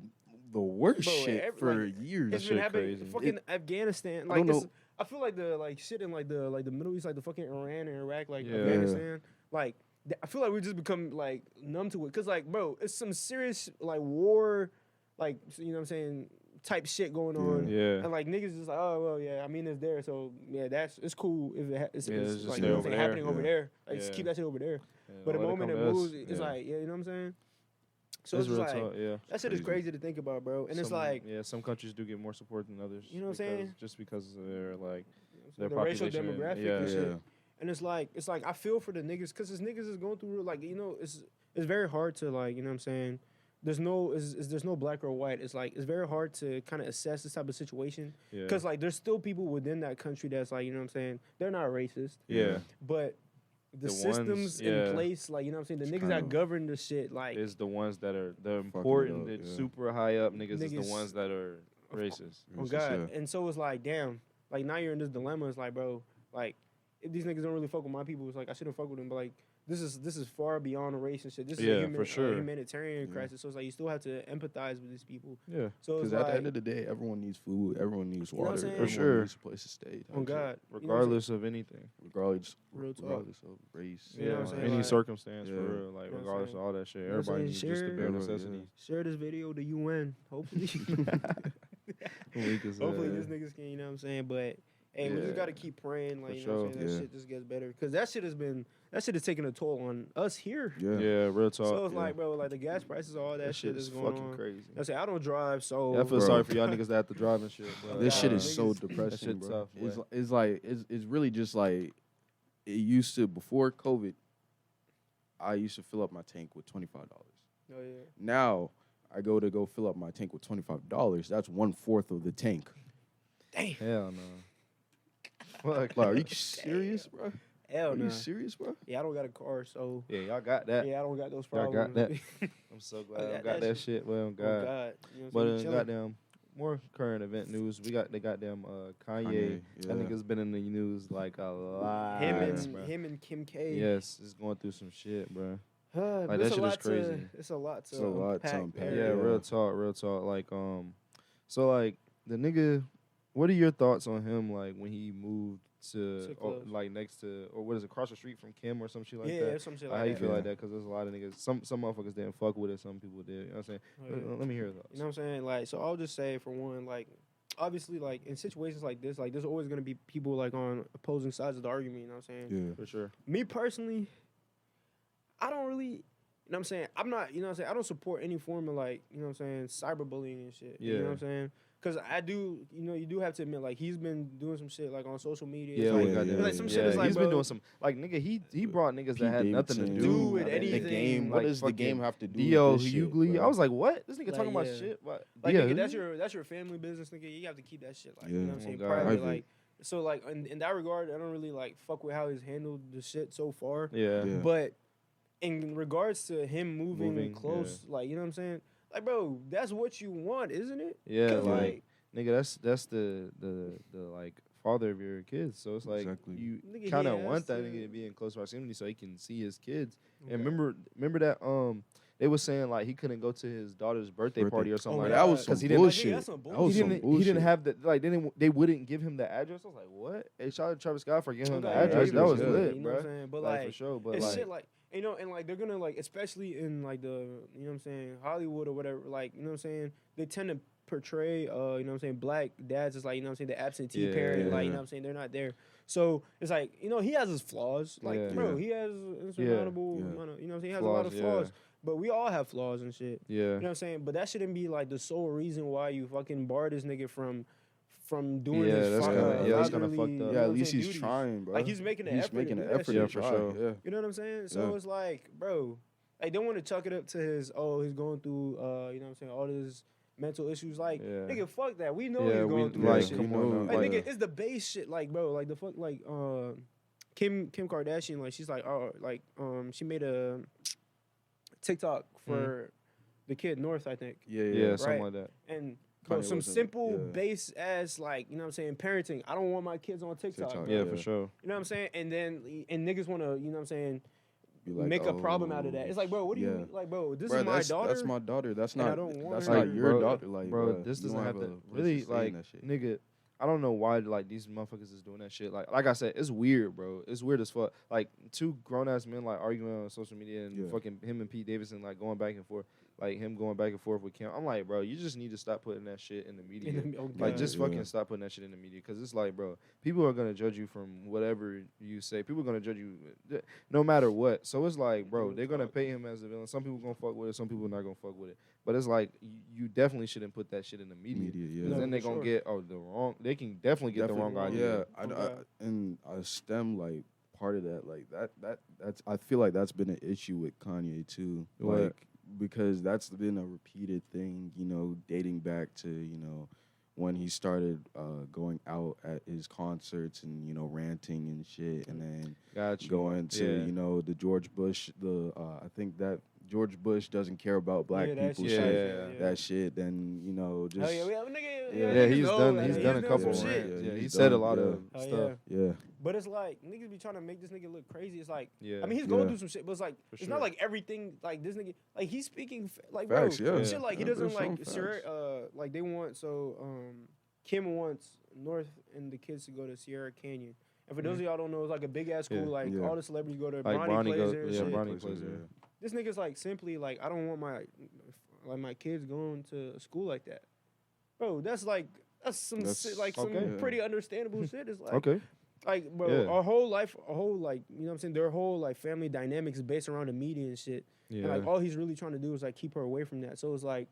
the worst Bro, shit for like, years. It's That been shit happening. crazy. Fucking Afghanistan. I don't Like know. I feel like the like shit in like the Middle East, like the fucking Iran and Iraq, like Yeah. Afghanistan. Like I feel like we just become like numb to it. Cause like, bro, it's some serious like war, like you know what I'm saying, type shit going on. Yeah. And like niggas just like, oh well, yeah, I mean it's there, so yeah, it's cool if it's Yeah, it's just like stay you know what I'm over saying, there. happening over Yeah. there. Like just Yeah. keep that shit over there. Yeah, But the don't let moment it come to us. moves, it's Yeah. like, yeah, you know what I'm saying. So It's it's real like talk, yeah. that shit is Crazy. crazy to think about, bro. And it's Some- like yeah, some countries do get more support than others. You know what I'm because- saying? Just because of their like the their racial population and- demographic yeah. and shit. Yeah. And it's like I feel for the niggas because this niggas is going through like it's very hard to like you know what I'm saying. There's no black or white. It's like it's very hard to kind of assess this type of situation Yeah. because like there's still people within that country that's like you know what I'm saying. They're not racist, yeah, but the The systems ones- in yeah. place, like you know what I'm saying. The It's niggas kinda- that govern the shit, like is the ones that are the it important, up, the yeah. super high up niggas, is Niggas- the ones that are racist. oh Racist, god. yeah. And so it's like damn, like now you're in this dilemma. It's like bro, like if these niggas don't really fuck with my people, it's like I shouldn't fuck with them. But like this is far beyond a race and shit. This is Yeah, a for sure. humanitarian Yeah. crisis. So it's like you still have to empathize with these people. Yeah, So it's Because at the like end of the day, everyone needs food, everyone needs know what I'm water, saying? everyone For sure. needs a place to stay. type on shit. God, you know what I'm saying? regardless of anything. regardless, Real talk. regardless of race. You know what I'm Yeah, saying? any Like- circumstance Yeah. for real, like You know what I'm regardless of saying? all that shit, You know what I'm everybody saying? needs just the bare Everyone, yeah. necessities. Share this video to UN. Hopefully, Weak as hopefully hell. these niggas can. You know what I'm saying? But hey, we Yeah. just gotta keep praying. Like For you know what I'm sure. saying? That Yeah. shit just gets better because that shit has taken a toll on us here. Yeah. Yeah, real talk. So it's yeah. like, bro, like the gas prices, all that shit is going fucking on. crazy. I say I don't drive, so Yeah, I feel Bro. sorry for y'all niggas that have to drive and shit. Bro. This shit is niggas- so that depressing, shit bro. tough, It's like it's really just like it used to before COVID. I used to fill up my tank with $25. Oh yeah. Now I go fill up my tank with $25. That's 1/4 of the tank. Damn. Hell no. fuck? Like, are you serious, bro? Hell Are no. you serious, bro? Yeah, I don't got a car, so Yeah, y'all got that. yeah, I don't got those Y'all problems. got that. I'm so glad I got that shit. Well, Oh God. God. You know But what I'm saying? goddamn, more current event news. We got the goddamn Kanye. yeah. I think it's been in the news like a lot. Him Yes, and bro. him and Kim K. Yes, it's going through some shit, bro. But Like, it's that a shit is lot crazy. It's a lot to It's a lot to unpack. unpack. there. Yeah, Yeah. real talk, real talk. Like, so like the nigga, what are your thoughts on him? Like when he moved to close. like next to, or what is it, across the street from Kim or some shit like Yeah, that? some shit How like you that. feel Yeah. like that? Because there's a lot of niggas. Some motherfuckers didn't fuck with it. Some people did. You know what I'm saying? Oh, yeah. Let me hear your thoughts. You know what I'm saying? Like, so I'll just say for one, like, obviously, like in situations like this, like there's always gonna be people like on opposing sides of the argument. You know what I'm saying? Yeah. For sure. Me personally, I don't really, you know what I'm saying? I'm not, you know what I'm saying? I don't support any form of like, you know what I'm saying, cyberbullying and shit. You know Yeah. what I'm saying? Because I do, you know, you do have to admit, like, he's been doing some shit, like, on social media. Yeah, It's we like, got yeah, that. like, some yeah, shit is like, he's been bro, doing some like nigga. He brought niggas that Pete had nothing to Davidson. do with The anything. game. What like does the game fucking have to do D.O. with this shit, Hughley. bro? I was like, what? This nigga Like, talking about yeah. shit? What? Like, D.O. nigga, that's your family business, nigga. You have to keep that shit, like, you know what I'm Yeah. saying, Oh, God. private. Private. Like, so, like, in that regard, I don't really, like, fuck with how he's handled the shit so far. Yeah. Yeah. But in regards to him moving Moving, close, like, you know what I'm saying? Like, bro, that's what you want, isn't it? Yeah, 'Cause, like nigga, that's the like father of your kids. So it's like Exactly. you Nigga, kind of yeah, want that that's nigga the- to be in close proximity so he can see his kids. Okay. And remember that they was saying like he couldn't go to his daughter's birthday party or something Oh, like God. that. That was some 'Cause he didn't- bullshit. Nigga, that's some That He was some didn't, bullshit. he didn't have the like they wouldn't give him the address. I was like, what? Hey, shout out to Travis Scott for giving him the Okay, address. yeah, That was yeah. lit, you know bro. what I'm saying? But Like, like, for sure. But it's like, shit like, you know, and like they're gonna like, especially in like the, you know what I'm saying, Hollywood or whatever, like, you know what I'm saying, they tend to portray, you know what I'm saying, black dads as like, you know what I'm saying, the absentee Yeah, parent, like, you yeah. know what I'm saying, they're not there. So it's like, you know, he has his flaws, like, Yeah. bro, Yeah. he has insurmountable Yeah. amount of, you know what I'm saying, he has a lot of Flaws, flaws, but we all have flaws and shit. yeah. You know what I'm saying? But that shouldn't be like the sole reason why you fucking bar this nigga from doing Yeah, his that's kinda- yeah, that's kinda fatherly, fucked up. you know Yeah, what at I'm least saying, he's duties. trying, bro. Like, he's making an effort making to an do that effort shit. to for try. sure. Yeah. You know what I'm saying? So Yeah. it's like, bro, like, don't want to chuck it up to his, he's going through, you know what I'm saying, all this mental issues. Like, Yeah. nigga, fuck that. We know Yeah, he's going we through like that shit. come know, on. Like, Like, nigga, it's the base shit. Like, bro, like the fuck, like, Kim Kardashian, like, she's like, she made a TikTok for the kid North, I think, yeah, something Right. like that. and. Bro, Kanye some wasn't- simple yeah. base ass, like, you know what I'm saying, parenting. I don't want my kids on TikTok. TikTok, bro. Yeah, Yeah. for sure. You know what I'm saying? And then niggas want to, you know what I'm saying, Be like, make a problem out of that. oh, It's like, bro, what do yeah. you mean? Like, bro, this Bro, is my daughter. That's my daughter. That's and I not. don't want That's her not to- your Bro, daughter. Like, bro, bruh, this you don't doesn't have a to place really stay in like that shit. nigga. I don't know why like these motherfuckers is doing that shit. Like I said, it's weird, bro. It's weird as fuck. Like two grown ass men like arguing on social media and Yeah. fucking him and Pete Davidson like going back and forth. Like him going back and forth with Kim. I'm like, bro, you just need to stop putting that shit in the media. Like, God. just Yeah. fucking stop putting that shit in the media. Because it's like, bro, people are going to judge you from whatever you say. People are going to judge you no matter what. So it's like, bro, Real they're going to talk. pay him as a villain. Some people going to fuck with it. Some people not going to fuck with it. But it's like, you definitely shouldn't put that shit in the media. Media, yeah. Because No, then they're for going to sure. get, the wrong, they can definitely get the wrong Definitely, idea. Yeah, Oh, God. and I stem like part of that, like that's I feel like that's been an issue with Kanye too, What? like because that's been a repeated thing, you know, dating back to when he started going out at his concerts and ranting and shit, and then Got you. going to Yeah. the George Bush, I think that George Bush doesn't care about black Yeah, that people shit. shit. Yeah. That shit, then just Hell yeah, we have a nigga. Yeah, Yeah, niggas he's know done. that. He's He done a done couple some rants. shit. Yeah, he's he said a done, lot yeah. of Hell stuff. yeah. But it's like niggas be trying to make this nigga look crazy. It's like, Yeah. I mean, he's going Yeah. through some shit, but it's like, For it's sure. not like everything. Like this nigga, like he's speaking, like Facts, bro, yeah. shit. Like he Yeah, doesn't there's some like, Sierra, facts. like they want Kim wants North and the kids to go to Sierra Canyon. And for those of y'all don't know, it's like a big ass school. Yeah. Like Yeah. all the celebrities go there. Like Bronny Bronny plays goes- there and yeah, shit. Bronny plays there. This nigga's like simply like, I don't want my kids going to a school like that, bro. That's some That's- shit, like okay. some pretty understandable shit. It's like, Okay. like, bro, Yeah. our whole life, like, you know what I'm saying, their whole like family dynamics is based around the media and shit. Yeah. And like all he's really trying to do is like keep her away from that. So it's like,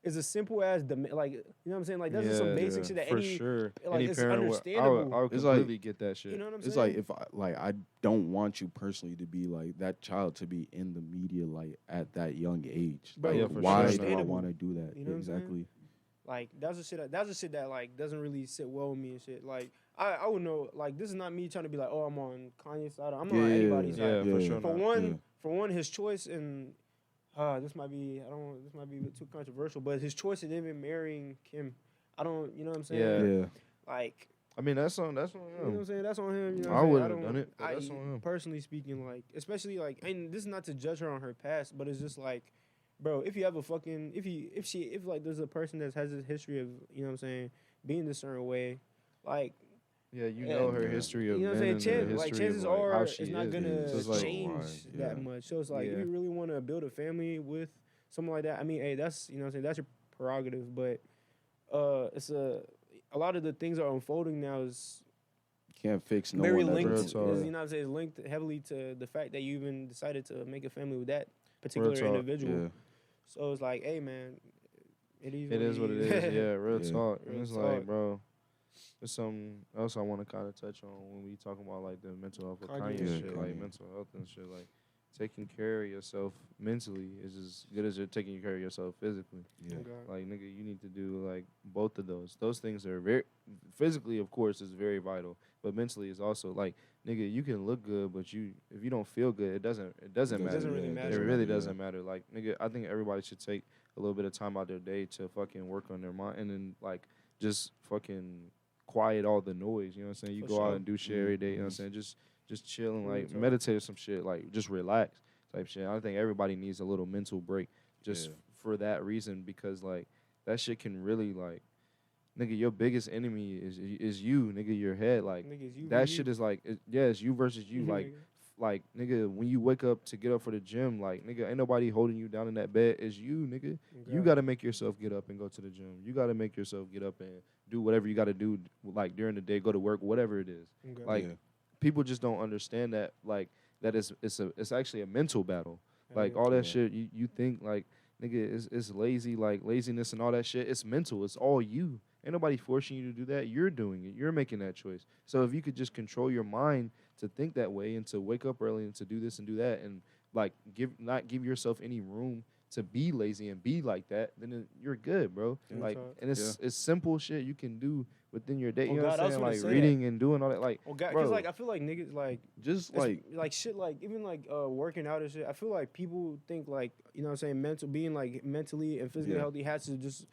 it's as simple as like, you know what I'm saying, like that's just some basic shit that for any sure. like, Any it's parent understandable. I would It's like- completely get that shit. you know what I'm It's saying? like if I don't want you personally to be like that child to be in the media like at that young age. Bro, Like, yeah, for why sure. do I want to do that? You know what I'm saying? Exactly. Like that's the shit that like doesn't really sit well with me and shit. Like I would know like this is not me trying to be like, oh, I'm on Kanye's side. I'm not on anybody's side. Yeah, for sure. For not. one, his choice and this might be a bit too controversial, but his choice of even marrying Kim, I don't, you know what I'm saying? Yeah. Like, I mean, that's on you know what him. I'm saying? That's on him. You know I what wouldn't I'm have saying? done it, but that's on him. Personally speaking, like, especially like, and this is not to judge her on her past, but it's just like, bro, if you have a fucking, if like there's a person that has a history of, you know what I'm saying, being this certain way, like. Yeah, you know her history of you know what men I'm saying? and the like history chances of like, are how she it's not is. gonna So it's like, change that much. So it's like if you really want to build a family with someone like that, I mean, hey, that's, you know what I'm saying, that's your prerogative. But it's a lot of the things that are unfolding now is Can't fix no very one. linked. Real Is, talk. you know what I'm saying? It's linked heavily to the fact that you even decided to make a family with that particular talk. individual. Yeah. So it's like, hey, man, It is what it is. Yeah, real Yeah. talk. Real And it's talk. like, bro, there's something else I want to kind of touch on when we talking about like the mental health of Kanye. Kanye Yeah, shit, like Kanye. mental health and shit. Like taking care of yourself mentally is as good as you're taking care of yourself physically. Yeah. Oh, God. Like nigga, you need to do like both of those. Those things are very physically, of course, is very vital, but mentally is also like nigga, you can look good, but if you don't feel good, it doesn't matter. It doesn't really It matter. really doesn't matter. Like nigga, I think everybody should take a little bit of time out their day to fucking work on their mind and then like just fucking quiet all the noise. You know what I'm saying? You For go sure. out and do shit every day. You know what I'm saying? Just chill and Real like talk. meditate or some shit. Like just relax type shit. I think everybody needs a little mental break just Yeah. for that reason because like that shit can really like nigga your biggest enemy is you nigga your head like Nigga, it's you that v shit you. is like it's you versus you like nigga when you wake up to get up for the gym like nigga ain't nobody holding you down in that bed it's you nigga you got to make yourself get up and go to the gym you got to make yourself get up and do whatever you got to do like during the day go to work whatever it is like Yeah. people just don't understand that like that it's actually a mental battle like yeah. all that Yeah. shit you think like nigga it's lazy like laziness and all that shit it's mental it's all you ain't nobody forcing you to do that you're doing it you're making that choice so if you could just control your mind to think that way and to wake up early and to do this and do that and like not give yourself any room to be lazy and be like that then you're good bro Yeah. like talk. and it's simple shit you can do within your day Oh, you know God, what I I'm was saying gonna like say reading and doing all that like Oh God, bro, because like I feel like niggas like Just it's like shit like even like working out and shit. I feel like people think like you know what I'm saying being like mentally and physically Yeah. healthy has to just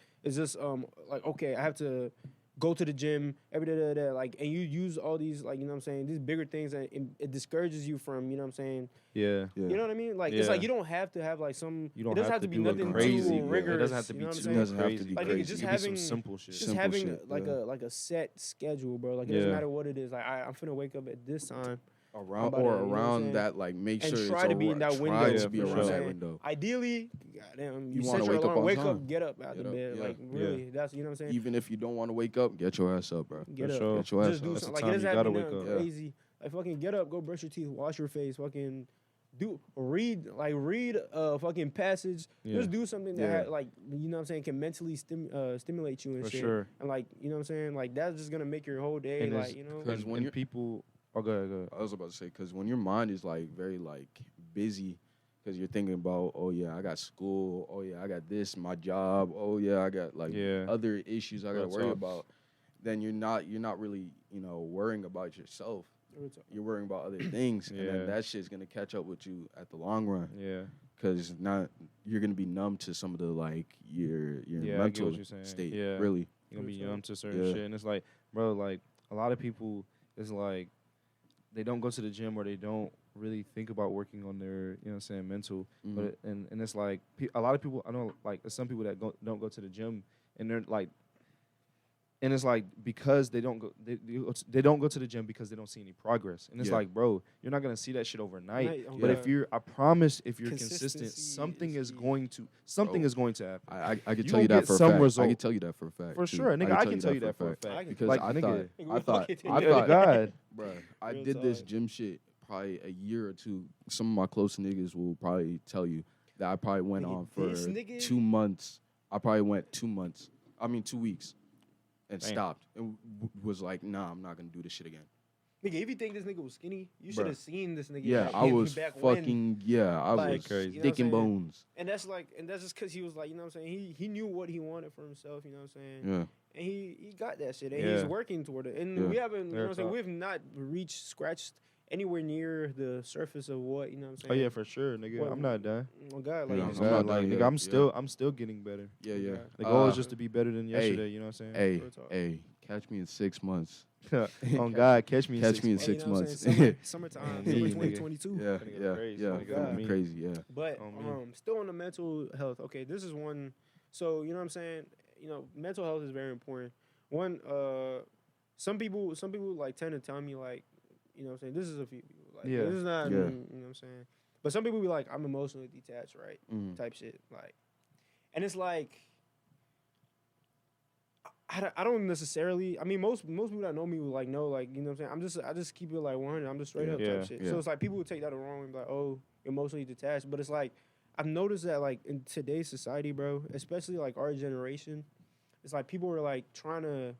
like okay I have to go to the gym every day like and you use all these like you know what I'm saying these bigger things and it discourages you from you know what I'm saying yeah yeah. you know what I mean like it's like Yeah. you don't have to have like some you don't it doesn't have have to be do it nothing crazy too yeah. rigorous it doesn't have to you be know what I'm too saying? Doesn't have to crazy be Like, nigga, crazy. just it could be some having- simple shit just Simple having shit, like yeah. like a set schedule, bro. Like it doesn't Yeah. matter what it is. Like I'm finna wake up at this time. around about or to, you know what I'm around saying? that like make And sure try it's to be in that window. try Yeah, to be for around sure. that Saying? window. Ideally, goddamn, You you wanna set your wake up alarm, on wake time. up, get up out Get the up, bed. yeah. Like Yeah. really, that's you know what I'm saying. Even if you don't want to wake up, get your ass up, bro. Get For up, sure. Get your ass just do up. That's the something. Like time it doesn't you have to gotta be wake nothing up. crazy. Like fucking get up, go brush your teeth, wash your face, fucking read a fucking passage. Yeah. Just do something that Yeah. like you know what I'm saying can mentally stimulate you and For shit. sure. And like you know what I'm saying, like that's just gonna make your whole day And like it's- you know. 'cause when and you're- people oh go ahead. I was about to say because when your mind is like very like busy, because you're thinking about oh yeah I got school, oh yeah I got this my job, oh yeah I got like Yeah. other issues I got to Real worry talk. about. Then you're not really worrying about yourself. You're worrying about other things, and Yeah. then that shit's gonna catch up with you at the long run. Yeah. Because not you're gonna be numb to some of the like your Yeah, I get mental what you're saying. state. Yeah. Really. You're gonna be Real numb to certain Yeah. shit. And it's like, bro, like a lot of people it's like they don't go to the gym or they don't really think about working on their, you know what I'm saying, mental. Mhm. But and it's like a lot of people I know like there's some people that don't go to the gym and they're like and it's like because they don't go to the gym because they don't see any progress. And it's Yeah. like, bro, you're not gonna see that shit overnight. Night, oh But God. if I promise if you're consistent, Consistency something is is key. going to something Bro. is going to happen. I could You tell you gonna that get for a some fact. I result. could tell you that for a fact. For too. sure, nigga, I can tell you that for a fact. fact. I can Because Like, I nigga, thought, Nigga, I we thought, fucking I did thought, God. bruh, I Real did this talk. gym shit probably a year or two. Some of my close niggas will probably tell you that I probably went Nigga, on for this nigga- 2 months. I probably went 2 months. I mean 2 weeks, and Damn. stopped and was like, nah, I'm not gonna do this shit again. Nigga, if you think this nigga was skinny, you Bruh. should have seen this nigga. Yeah, back I in- was back when. fucking I Like, was crazy. you know thick what I'm and saying? bones. And that's just because he was like, you know what I'm saying? He knew what he wanted for himself, you know what I'm saying? Yeah, And he got that shit, and he's Yeah. working toward it. And Yeah. we haven't, you know what I'm saying? talk. We've not scratched anywhere near the surface of what, you know what I'm Oh saying? yeah, for sure, nigga. What- I'm not done. Oh God, like, Yeah, you I'm know, not like, done nigga, yet. I'm still getting better. yeah, yeah. Yeah. The goal is just to be better than hey, yesterday. You know what I'm saying? Hey, Real talk. hey, catch me in 6 months. On God, catch me. Catch me in Hey, 6 you know what I'm months. saying? Summertime, Yeah, summer nigga. 2022. Yeah, Gonna go yeah, crazy, yeah. gonna It's go gonna on be me. crazy. Yeah. But On me. still on the mental health. Okay, this is one. So you know what I'm saying. You know, mental health is very important. One, some people like tend to tell me like, you know what I'm saying. This is a few people. Like, Yeah. this is not. Yeah. You know what I'm saying. But some people be like, I'm emotionally detached, right? Mhm. Type shit. Like, and it's like. I don't necessarily. I mean, most people that know me will like know, like, you know what I'm saying. I just keep it like 100. I'm just straight up Yeah. type shit. Yeah. So it's like people would take that the wrong way and be like, oh, emotionally detached. But it's like I've noticed that like in today's society, bro, especially like our generation, it's like people are like trying to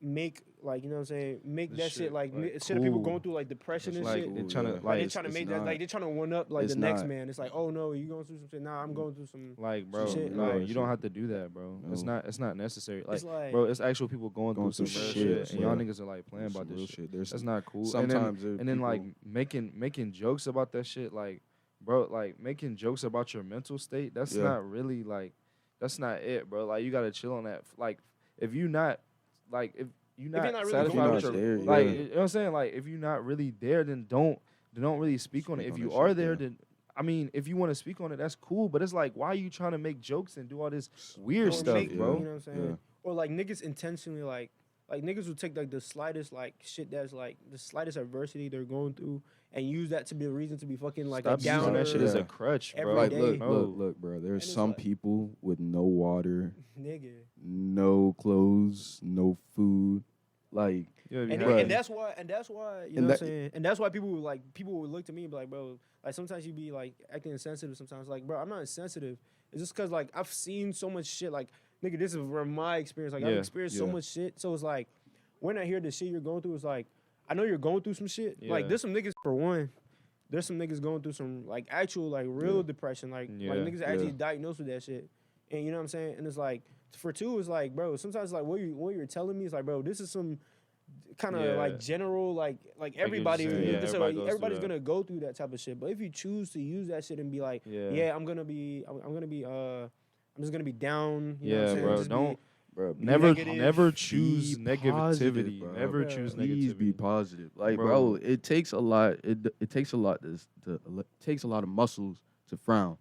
make like, you know what I'm saying, make The that shit shit, like like, instead of people cool. going through like depression It's and Like shit. they're trying to yeah. Like like they're trying to it's make that, not- like they're trying to one up like it's the next not. man. It's like, oh no, you going through some shit. Nah, I'm going through some. bro. shit, No, like- you don't have to do that, bro. It's No. not necessary. Like, It's like, bro, it's actual people going Going through through some real shit, shit, and y'all bro. niggas are like playing Some about this real shit. There's That's not cool. sometimes and then like making jokes about that shit, like, bro, like making jokes about your mental state. That's Yeah. not really like, that's not it, bro. Like, you gotta chill on that. Like, if you not, like, if you're you're not not really satisfied going with through your, shit, like, yeah. you know what I'm saying? Like, if you're not really there, then don't really speak on it. Speak If on you that are shit, there, yeah. then I mean, if you want to speak on it, that's cool. But it's like, why are you trying to make jokes and do all this weird Or stuff, make- bro? You know what I'm saying? Yeah. Or like niggas intentionally like niggas will take like the slightest like shit that's like the slightest adversity they're going through and use that to be a reason to be fucking like Stop a downer. using that shit as a Yeah. crutch, bro. Every Like, day. look, bro. There's it's some like- people with no water, Nigga. no clothes, no food. Like, Yeah, And, Bruh. and that's why you And know what I'm that- saying? And that's why people would look to me and be like, bro, like sometimes you be like acting insensitive sometimes. Like, bro, I'm not insensitive. It's just cause like I've seen so much shit. Like, nigga, this is from my experience. Like I've Yeah, experienced so yeah. much shit. So it's like when I hear the shit you're going through, it's like I know you're going through some shit. Like Yeah. there's some niggas for one. There's some niggas going through some like actual like real Yeah. depression. Like Yeah, niggas actually yeah. diagnosed with that shit. And you know what I'm saying? And it's like for two, it's like, bro, sometimes like what you're telling me is like, bro, this is some kind of Yeah. like general like you're just everybody saying, yeah, this- everybody goes through everybody's that. gonna go through that type of shit. But if you choose to use that shit and be like, Yeah. I'm just gonna be down. You know what I'm Yeah, saying? bro. Just be- Don't bro, be never negative, choose be negativity. positive, bro. Never Yeah. choose please be negativity. positive. Like, Bro. bro, it takes a lot. It takes a lot. It takes a lot of muscles to frown,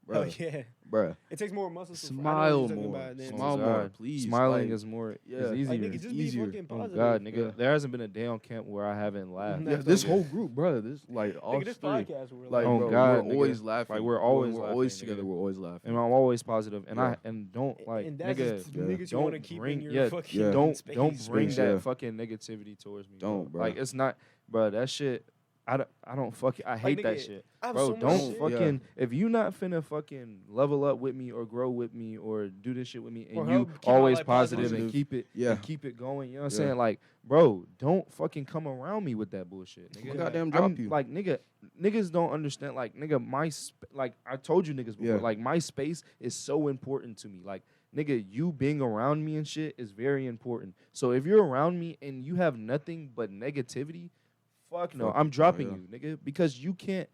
bro. Oh yeah, Bro, it takes more muscles. to- I know what smile you're talking more. about, then. Smile Oh, more, God. please. Smiling like, is more. yeah. Is easier. Like nigga, just easier. be fucking Oh positive. God, nigga, Yeah. there hasn't been a day on camp where I haven't laughed. Nah, yeah, it's this all whole good. group, bro. This like all Nigga, this three. podcast, we're Like, Oh, bro, God, we're nigga. always laughing. Like, we're always we're laughing, always nigga. together. We're always laughing. And I'm always positive, and Yeah. and don't like and that's nigga. just yeah. niggas you don't want to keep bring- in your yeah, fucking yeah. don't space. bring Space, that yeah. fucking negativity towards me. Don't, bro. Like, it's not, bro. That shit. I don't fucking. I hate that nigga, shit. I have Bro, so much don't shit. fucking. If you not finna fucking level up with me or grow with me or do this shit with me, Or and you help keep my always life positive and positive. keep it, Yeah. and keep it going. You know what I'm Yeah. saying? Like, bro, don't fucking come around me with that bullshit, nigga. I'ma goddamn I'm- drop you. Like, niggas don't understand. Like, nigga, like I told you niggas before. Yeah. Like, my space is so important to me. Like, nigga, you being around me and shit is very important. So if you're around me and you have nothing but negativity, fuck no, Fuck I'm you, bro, dropping yeah. you, nigga, because you can't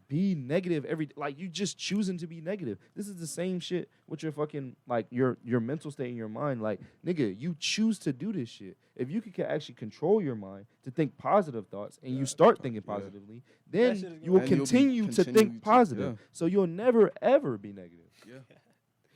be negative like you just choosing to be negative. This is the same shit with your fucking like your mental state in your mind. Like, nigga, you choose to do this shit. If you could actually control your mind to think positive thoughts and you start thinking yeah. positively, That then shit is you will And you'll be continue to continue think to- positive. yeah. So you'll never ever be negative. Yeah.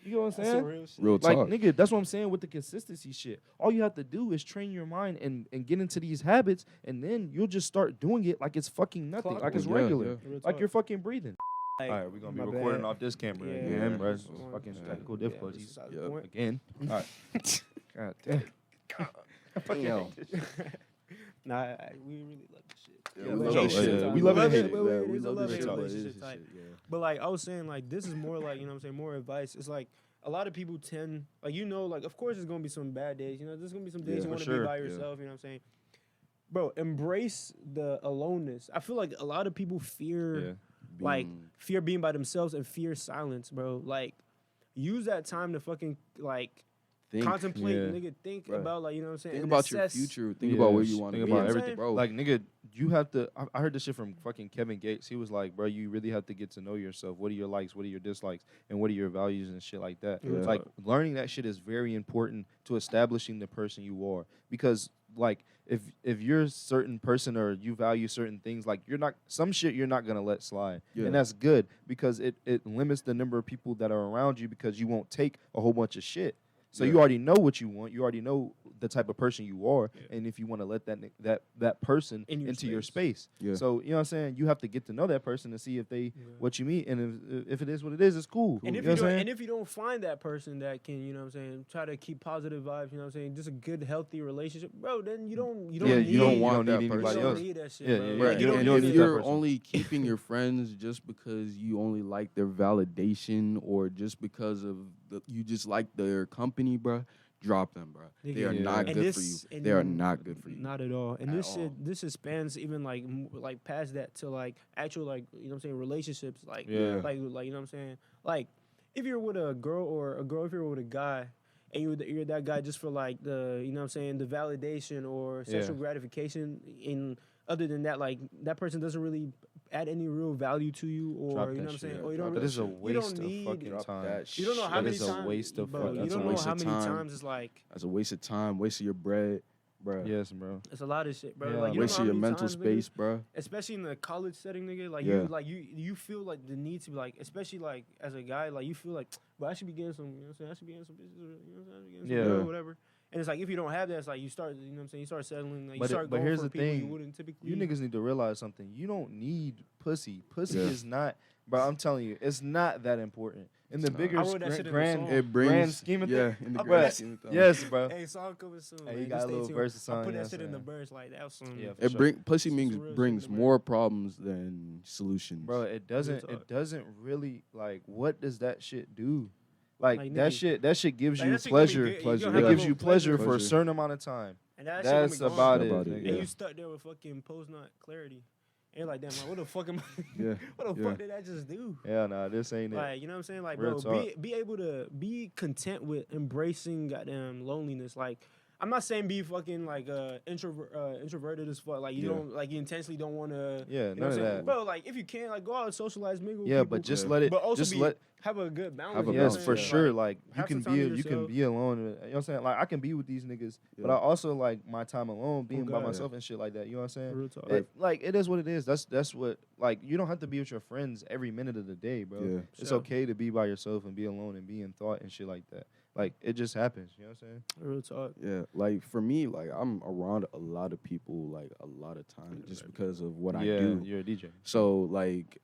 You know what I'm That's saying? some real shit. Real Like, talk. nigga, that's what I'm saying with the consistency shit. All you have to do is train your mind and get into these habits, and then you'll just start doing it like it's fucking nothing, like it's Yeah, regular, yeah. Real like talk. you're fucking breathing. Like, All right, we're gonna be my recording bad. off this camera Yeah, again, bro. this is Fucking one. technical Yeah, difficulties this is out Yep. the point. again. All right. God damn. Damn. Nah, we really love this shit. Yeah, we love hate this shit. shit. Sometimes. We love it and hate it. but Yeah, it we is a love love this hate shit, but relationship it's just type. shit, yeah. But like I was saying, like this is more like, you know what I'm saying, more advice. It's like a lot of people tend, like, you know, like of course there's gonna be some bad days. You know, there's gonna be some days Yeah, you for want to sure. be by Yeah. yourself. You know what I'm saying? bro, embrace the aloneness. I feel like a lot of people fear, like, fear being by themselves and fear silence, bro. Like, use that time to fucking, like, contemplate, nigga, think about, like, you know what I'm saying? Think and about your assess. future. Think about where you want to Think be. about everything, bro. Like, nigga, you have to. I heard this shit from fucking Kevin Gates. He was like, bro, you really have to get to know yourself. What are your likes? What are your dislikes? And what are your values and shit like that? Yeah. Like, learning that shit is very important to establishing the person you are. Because, like, if you're a certain person or you value certain things, like, some shit you're not gonna let slide. Yeah. And that's good because it limits the number of people that are around you because you won't take a whole bunch of shit. So you already know what you want. You already know the type of person you are, and if you want to let that person into your space. Yeah. So you know what I'm saying. You have to get to know that person to see if they what you meet, and if it is what it is, it's cool. And you if know you what I'm don't, saying? and if you don't find that person that can, you know what I'm saying, try to keep positive vibes, you know what I'm saying, just a good, healthy relationship, bro, then you don't need anybody else. need that shit, Yeah, bro. yeah, Like, Right. you don't and need if to- you're only keeping your friends just because you only like their validation or just because of you just like their company, bro, drop them, bro. They are not And good for this- you. and They are not good for you. Not at all. And At this shit spans even like past that to like actual, like, you know what I'm saying, relationships, like Yeah. like you know what I'm saying, like if you're with a girl or a girl, if you're with a guy and you're that guy just for like the, you know what I'm saying, the validation or sexual gratification, in other than that, like, that person doesn't really add any real value to you, or Drop you know that what I'm saying, shit. or you don't That really, is a you don't waste of need- fucking Drop time. that you don't know shit. how That many is a times, waste of bro, fucking you That's a don't know waste how of many time. times it's like, That's a waste of time, waste of your bread, bro. Yes, bro. it's a lot of shit, bro. Yeah, Like, you Waste don't of know your how many mental times, nigga, space, bro. especially in the college setting, nigga, like Yeah. you feel like the need to be like, especially like as a guy, like you feel like, well, I should be getting some, you know what I'm saying, I should be getting some bitches, you know what I'm saying, I should be getting some Yeah. girl, whatever. And it's like, if you don't have that, it's like you start, you know what I'm saying, you start settling, like, you start going here's for the people you thing. wouldn't typically. You niggas need to realize something. You don't need pussy. Pussy Yeah. is not, bro. I'm telling you, it's not that important. In the It's not. bigger I wrote that shit in the grand, song. It brings grand scheme of yeah, things. in the I put grand that- scheme of things. Yes, bro. Hey, song coming soon. Hey, man. you Just got a stay little tuned. verse of song, I put you know that what shit I'm in the saying? verse, like that was some. Yeah, for It sure. pussy Some means real shit brings in the more problems than solutions. Bro, it doesn't. talk. It doesn't really like. What does that shit do? Like, Like, that nigga, shit. That shit gives like, you that shit gonna be pleasure. good. You Pleasure. gonna It have a gives you little pleasure for a Pleasure. certain amount of time. And that That's shit gonna be about gone. it. About it, nigga. And yeah. you stuck there with fucking post nut clarity. And you're like, damn, like, what the fuck am I? Yeah. What the Yeah. fuck did I just do? Hell nah, this ain't it. Like, you know what I'm saying? Like, Real bro, talk. be able to be content with embracing goddamn loneliness. Like, I'm not saying be fucking like introverted as fuck. Like, you Yeah. don't, like, you intentionally don't want to. Yeah, You know none what I'm of saying? that. Bro, like, if you can, like, go out and socialize, mingle with Yeah, people. but just Yeah. let it. But also just be let. have a good balance. Have a you know what I'm Yes, balance, for saying? sure. Like, you have can some time be to you can yourself. be alone. You know what I'm saying? Like, I can be with these niggas, but Yeah. I also like my time alone, being by God. myself and shit like that. You know what I'm saying? Real talk. Like, it is what it is. That's what, like, you don't have to be with your friends every minute of the day, bro. Yeah. It's Sure. okay to be by yourself and be alone and be in thought and shit like that. Like, it just happens. You know what I'm saying? Real talk. Yeah, like for me, like I'm around a lot of people, like a lot of times, just because of what I do. You're a DJ. So like,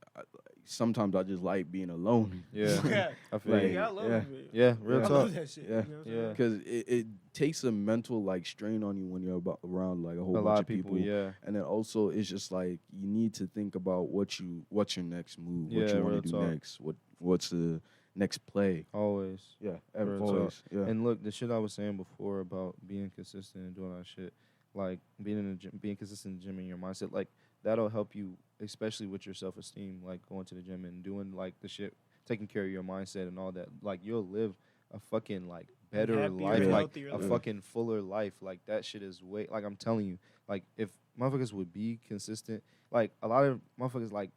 sometimes I just like being alone. Yeah, I feel Like, you. Yeah, I love yeah. it. Yeah, real I talk. love that shit. Yeah. You know what I'm saying? Yeah. Because it takes a mental like strain on you when you're around like a whole A bunch lot of people. yeah. And then also it's just like you need to think about what's your next move, what Yeah, you want real to do talk. next, what's the next play. Always. Yeah, Real talk. always. Yeah. And look, the shit I was saying before about being consistent and doing that shit, like being in the gym, being consistent in the gym and your mindset, like that'll help you, especially with your self-esteem, like going to the gym and doing like the shit, taking care of your mindset and all that. Like, you'll live a fucking like better happier, life, like healthier a life. fucking fuller life. Like, that shit is way, like, I'm telling you, like, if motherfuckers would be consistent, like a lot of motherfuckers, like,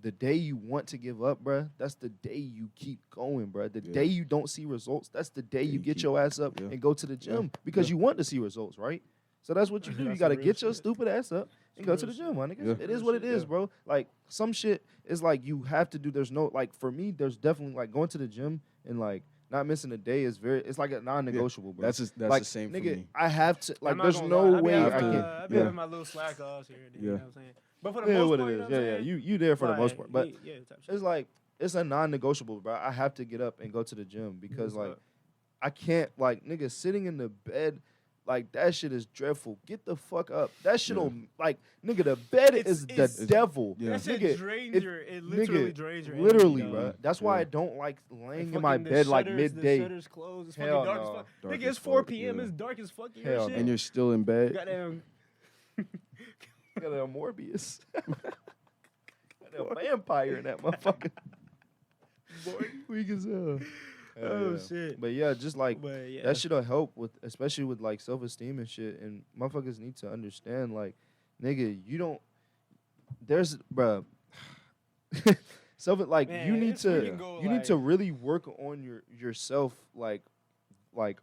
the day you want to give up, bruh, that's the day you keep going, bruh. The Yeah. day you don't see results, that's the day you you get keep- your ass up yeah. and go to the gym because Yeah. you want to see results, right? So that's what you do. You That's got to some get real your shit. stupid ass up and Some go real to the shit. gym, my niggas. Yeah. It is Real what it shit, is, yeah. bro. Like, some shit is like you have to do. There's no, like, for me, there's definitely, like, going to the gym and, like, not missing a day is it's like a non-negotiable, bro. That's like, the same nigga, for me. I have to, like, I'm not there's gonna no lie, way I having, can. I be yeah. having my little slack offs here and there, you Yeah. know what I'm saying? But for the Yeah, most what part, it you know is. what I'm Yeah, saying? you there for the most Like, part, but yeah, type shit. it's like, it's a non-negotiable, bro. I have to get up and go to the gym because, Real like, talk. I can't, like, nigga, sitting in the bed, like, that shit is dreadful. Get the fuck up. That shit'll, like, nigga, the bed is It's- the devil. Yeah. That shit Nigga, drains it- it literally nigga, drains your literally, energy, bro. dog. That's why Yeah. I don't like laying And in my fucking the bed, like, shutters- midday. The shutters closed. It's Hell fucking dark as no. fuck. Dark Nigga, as it's 4 fuck, p.m. yeah. It's dark as fuck. Hell Shit. And you're still in bed. Goddamn. Got a Morbius. Got a vampire in that motherfucker. Weak as hell. Oh, shit. But yeah, just like But yeah. that shit'll help with, especially with like self-esteem and shit. And motherfuckers need to understand, like, nigga, you don't. There's, bruh. Like Man, you need it's where you to go, you need to like- really work on yourself like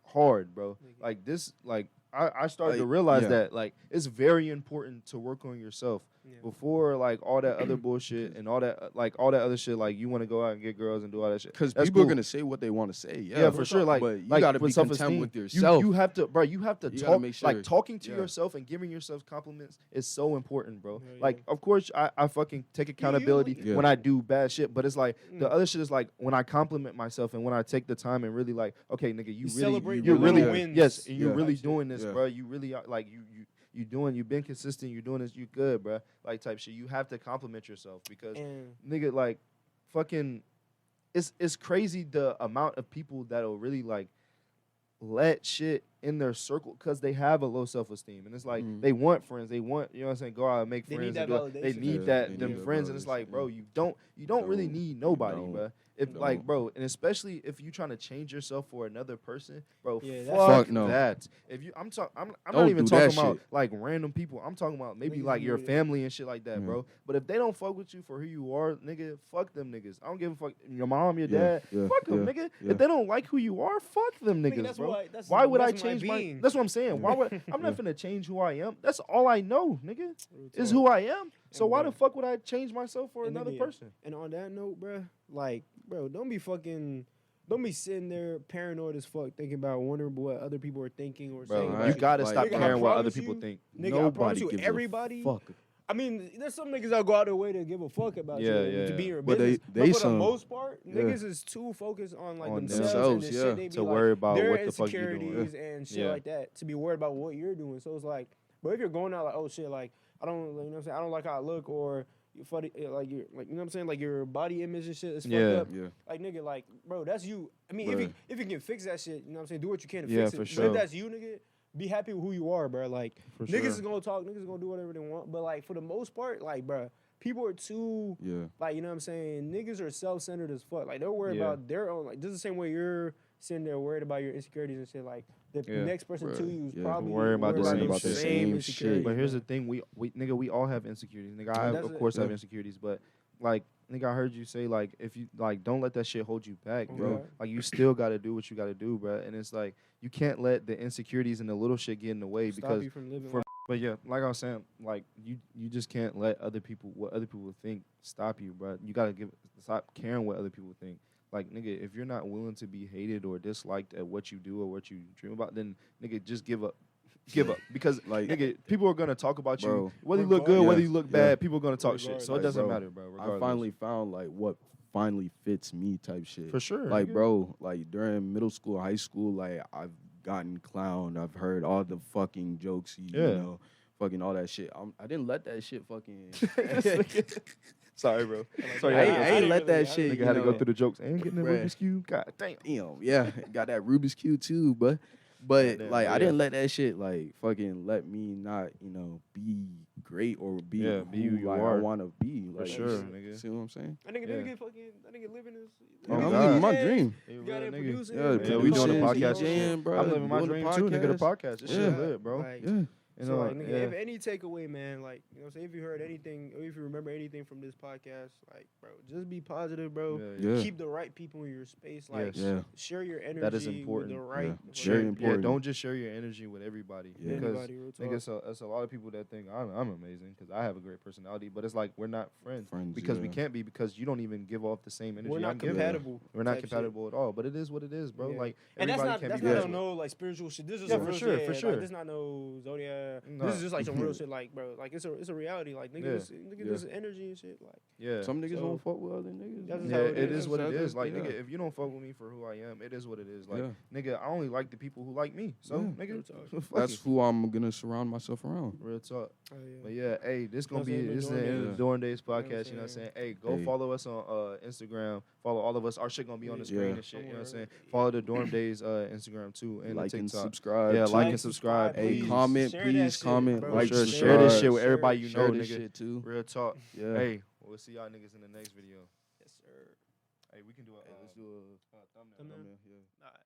hard, bro. Nigga. Like this, like I started to Like, realize yeah. that like it's very important to work on yourself Yeah. before like all that other bullshit and all that other shit. Like you want to go out and get girls and do all that shit. Because That's people cool. are gonna say what they want to say. Yeah, Yeah, for sure. Like, but you like gotta with be content self-esteem, with yourself. You have to, bro. You have to You gotta talk. make sure. Like talking to Yeah. yourself and giving yourself compliments is so important, bro. Yeah, Like, yeah. of course, I fucking take accountability Yeah. when I do bad shit, but it's like the Mm. other shit is like when I compliment myself and when I take the time and really like, okay, nigga, you really, celebrate you're your really, little wins. yes, and you're Yeah. really Type shit. doing this, Yeah. bro. You really are like you've been consistent. You're doing this. You good, bro. Like type shit. You have to compliment yourself because And nigga, like, fucking, it's crazy the amount of people that'll really like let shit in their circle because they have a low self-esteem, and it's like Mhm. they want friends, they want, you know what I'm saying, go out and make They friends. need and that do it. They validation. need Yeah, that they them need that friends, and it's like, validation, bro, yeah. you don't really Don't. need You nobody, don't. bro. If You like, don't. bro, and especially if you trying to change yourself for another person, bro, Yeah, that's- fuck Fuck no. that. If you, I'm Don't not even do talking that about shit. like random people. I'm talking about maybe Niggas like do your it. family and shit like that, Yeah. bro. But if they don't fuck with you for who you are, nigga, fuck them niggas. I don't give a fuck. Your mom, your Yeah, dad, yeah, fuck them, yeah, nigga. yeah. If they don't like who you are, fuck them niggas, Nigga, that's bro. why. That's, Why would I that's my change my? being. That's what I'm saying. Why would I'm not finna change who I am? That's all I know, nigga. Is who I am. So And why bro- the fuck would I change myself for and another nigga, person? And on that note, bro, don't be sitting there paranoid as fuck, thinking about wondering what other people are thinking or saying. Bro, about you Right. gotta Like, stop nigga, I caring what other promise people you, think. Nigga, I Nobody promise you, gives everybody. a fuck. I mean, there's some niggas that go out their way to give a fuck about Yeah, you yeah, and to be yeah. in your But business. they but for some. the most part, Yeah. niggas is too focused on like On themselves and the themselves, shit they be to like, worry about their what the fuck you doing. insecurities and shit Yeah. like that. To be worried about what you're doing. So it's like, but if you're going out like, oh shit, like I don't, you know what I'm saying, I don't like how I look, or you funny, like you're like, you know what I'm saying, like your body image and shit is fucked Yeah. up. Yeah. Like nigga, like bro, that's you. I mean, Bruh. if you can fix that shit, you know what I'm saying, do what you can to Yeah, fix it. for But sure. if that's you, nigga, be happy with who you are, bro. Like For niggas sure. is gonna talk, niggas is gonna do whatever they want. But like for the most part, like bro, people are too Yeah. like, you know what I'm saying, niggas are self-centered as fuck. Like they're worried Yeah. about their own, like just the same way you're sitting there worried about your insecurities and shit. Like the Yeah. next person to Bruh, you is yeah. probably Worrying about the worried same about the shit. same insecurities, shit. But here's bro. the thing, we all have insecurities. Nigga, Yeah, I that's of it. course have Yeah. insecurities, but like nigga, I heard you say like if you like don't let that shit hold you back, Oh, bro. God. Like you still gotta do what you gotta do, bro. And it's like you can't let the insecurities and the little shit get in the way Stop because you from living for- life. but yeah, like I was saying, like you just can't let what other people think stop you, bro. You gotta stop caring what other people think. Like nigga, if you're not willing to be hated or disliked at what you do or what you dream about, then nigga just give up. Give up because Like- nigga, people are gonna talk about you Bro. whether you look good, Regardless. whether Yeah, you look yeah. bad. People are gonna talk shit, so it Regardless. doesn't Bro, matter, bro. I Regardless. finally found like what finally fits me type shit. For sure. Like, nigga. bro, like during middle school, high school, like I've gotten clowned. I've heard all the fucking jokes, you Yeah. know, fucking all that shit. I didn't let that shit fucking. Sorry, bro. Like, Sorry, I ain't, I I didn't ain't let really- that I shit. Nigga you had to go know. through the jokes and getting the Bruh. Rubik's Cube. God damn. Damn, yeah, got that Rubik's Cube too, but Damn, like yeah. I didn't let that shit like fucking let me not be great or be Yeah, be who you like, are. I want to be. For Like, sure, you nigga. See what I'm saying? That nigga, Yeah. that nigga living his. Oh, I'm God. living my dream. You got it producing. Yeah, Yeah, we doing the producing, podcast. DJing, bro. I'm living my doing the dream too, nigga. The podcast. podcast. This Yeah. shit lit, bro. Like, Yeah. You so know, like, nigga, yeah. if any takeaway, man, like, you know what I'm saying, if you heard anything, or if you remember anything from this podcast, like, bro, just be positive, bro. Yeah. Keep the right people in your space. Like, Yes. Yeah. share your energy That is with important. the right. Yeah. with Very right important. Yeah, don't just share your energy with everybody. Yeah. Because anybody, real nigga, talk. it's a lot of people that think I'm amazing because I have a great personality, but it's like we're not friends. Friends, Because we yeah. can't be because you don't even give off the same energy We're I'm not giving. compatible. We're not type shit. compatible at all. But it is what it is, bro. Yeah. Like And that's everybody not can't that's be not friends no with. like spiritual shit. This is Yeah, some for real sure, shit. for Like, sure. this not no zodiac. No. This is just like some real shit. Like, bro, like it's a reality. Like niggas, Yeah. this is energy and shit. Like, Yeah. Some niggas So- don't fuck with other niggas. That's man. how Yeah, it it is. is what it That's- is. Like, yeah. nigga, if you don't fuck with me for who I am, it is what it is. Like, Yeah. nigga, I only like the people who like me. So, Yeah. nigga, Real talk. fuck That's it. who I'm gonna surround myself around. Real talk. oh, yeah. But yeah, hey, this gonna That's be it, this is Dorm the end of Days. the Dorm.dayz what I'm podcast. You know what I'm saying? saying? Hey, go Hey. follow us on Instagram. Follow all of us. Our shit gonna be on the Yeah. screen Yeah. and shit. You know what I'm Don't saying? worry. Follow the Dorm.dayz Instagram too and Like the and TikTok. subscribe. Yeah, too. like and subscribe. Hey, please. comment, Share please. please shit, comment, bro. like, Sure, share subscribe, this shit with everybody you share know, this nigga. shit too. Real talk. Yeah. Hey, we'll see y'all niggas in the next video. Yes, sir. Hey, we can do a Hey, let's do a thumbnail. Thumbnail? thumbnail, yeah. All right.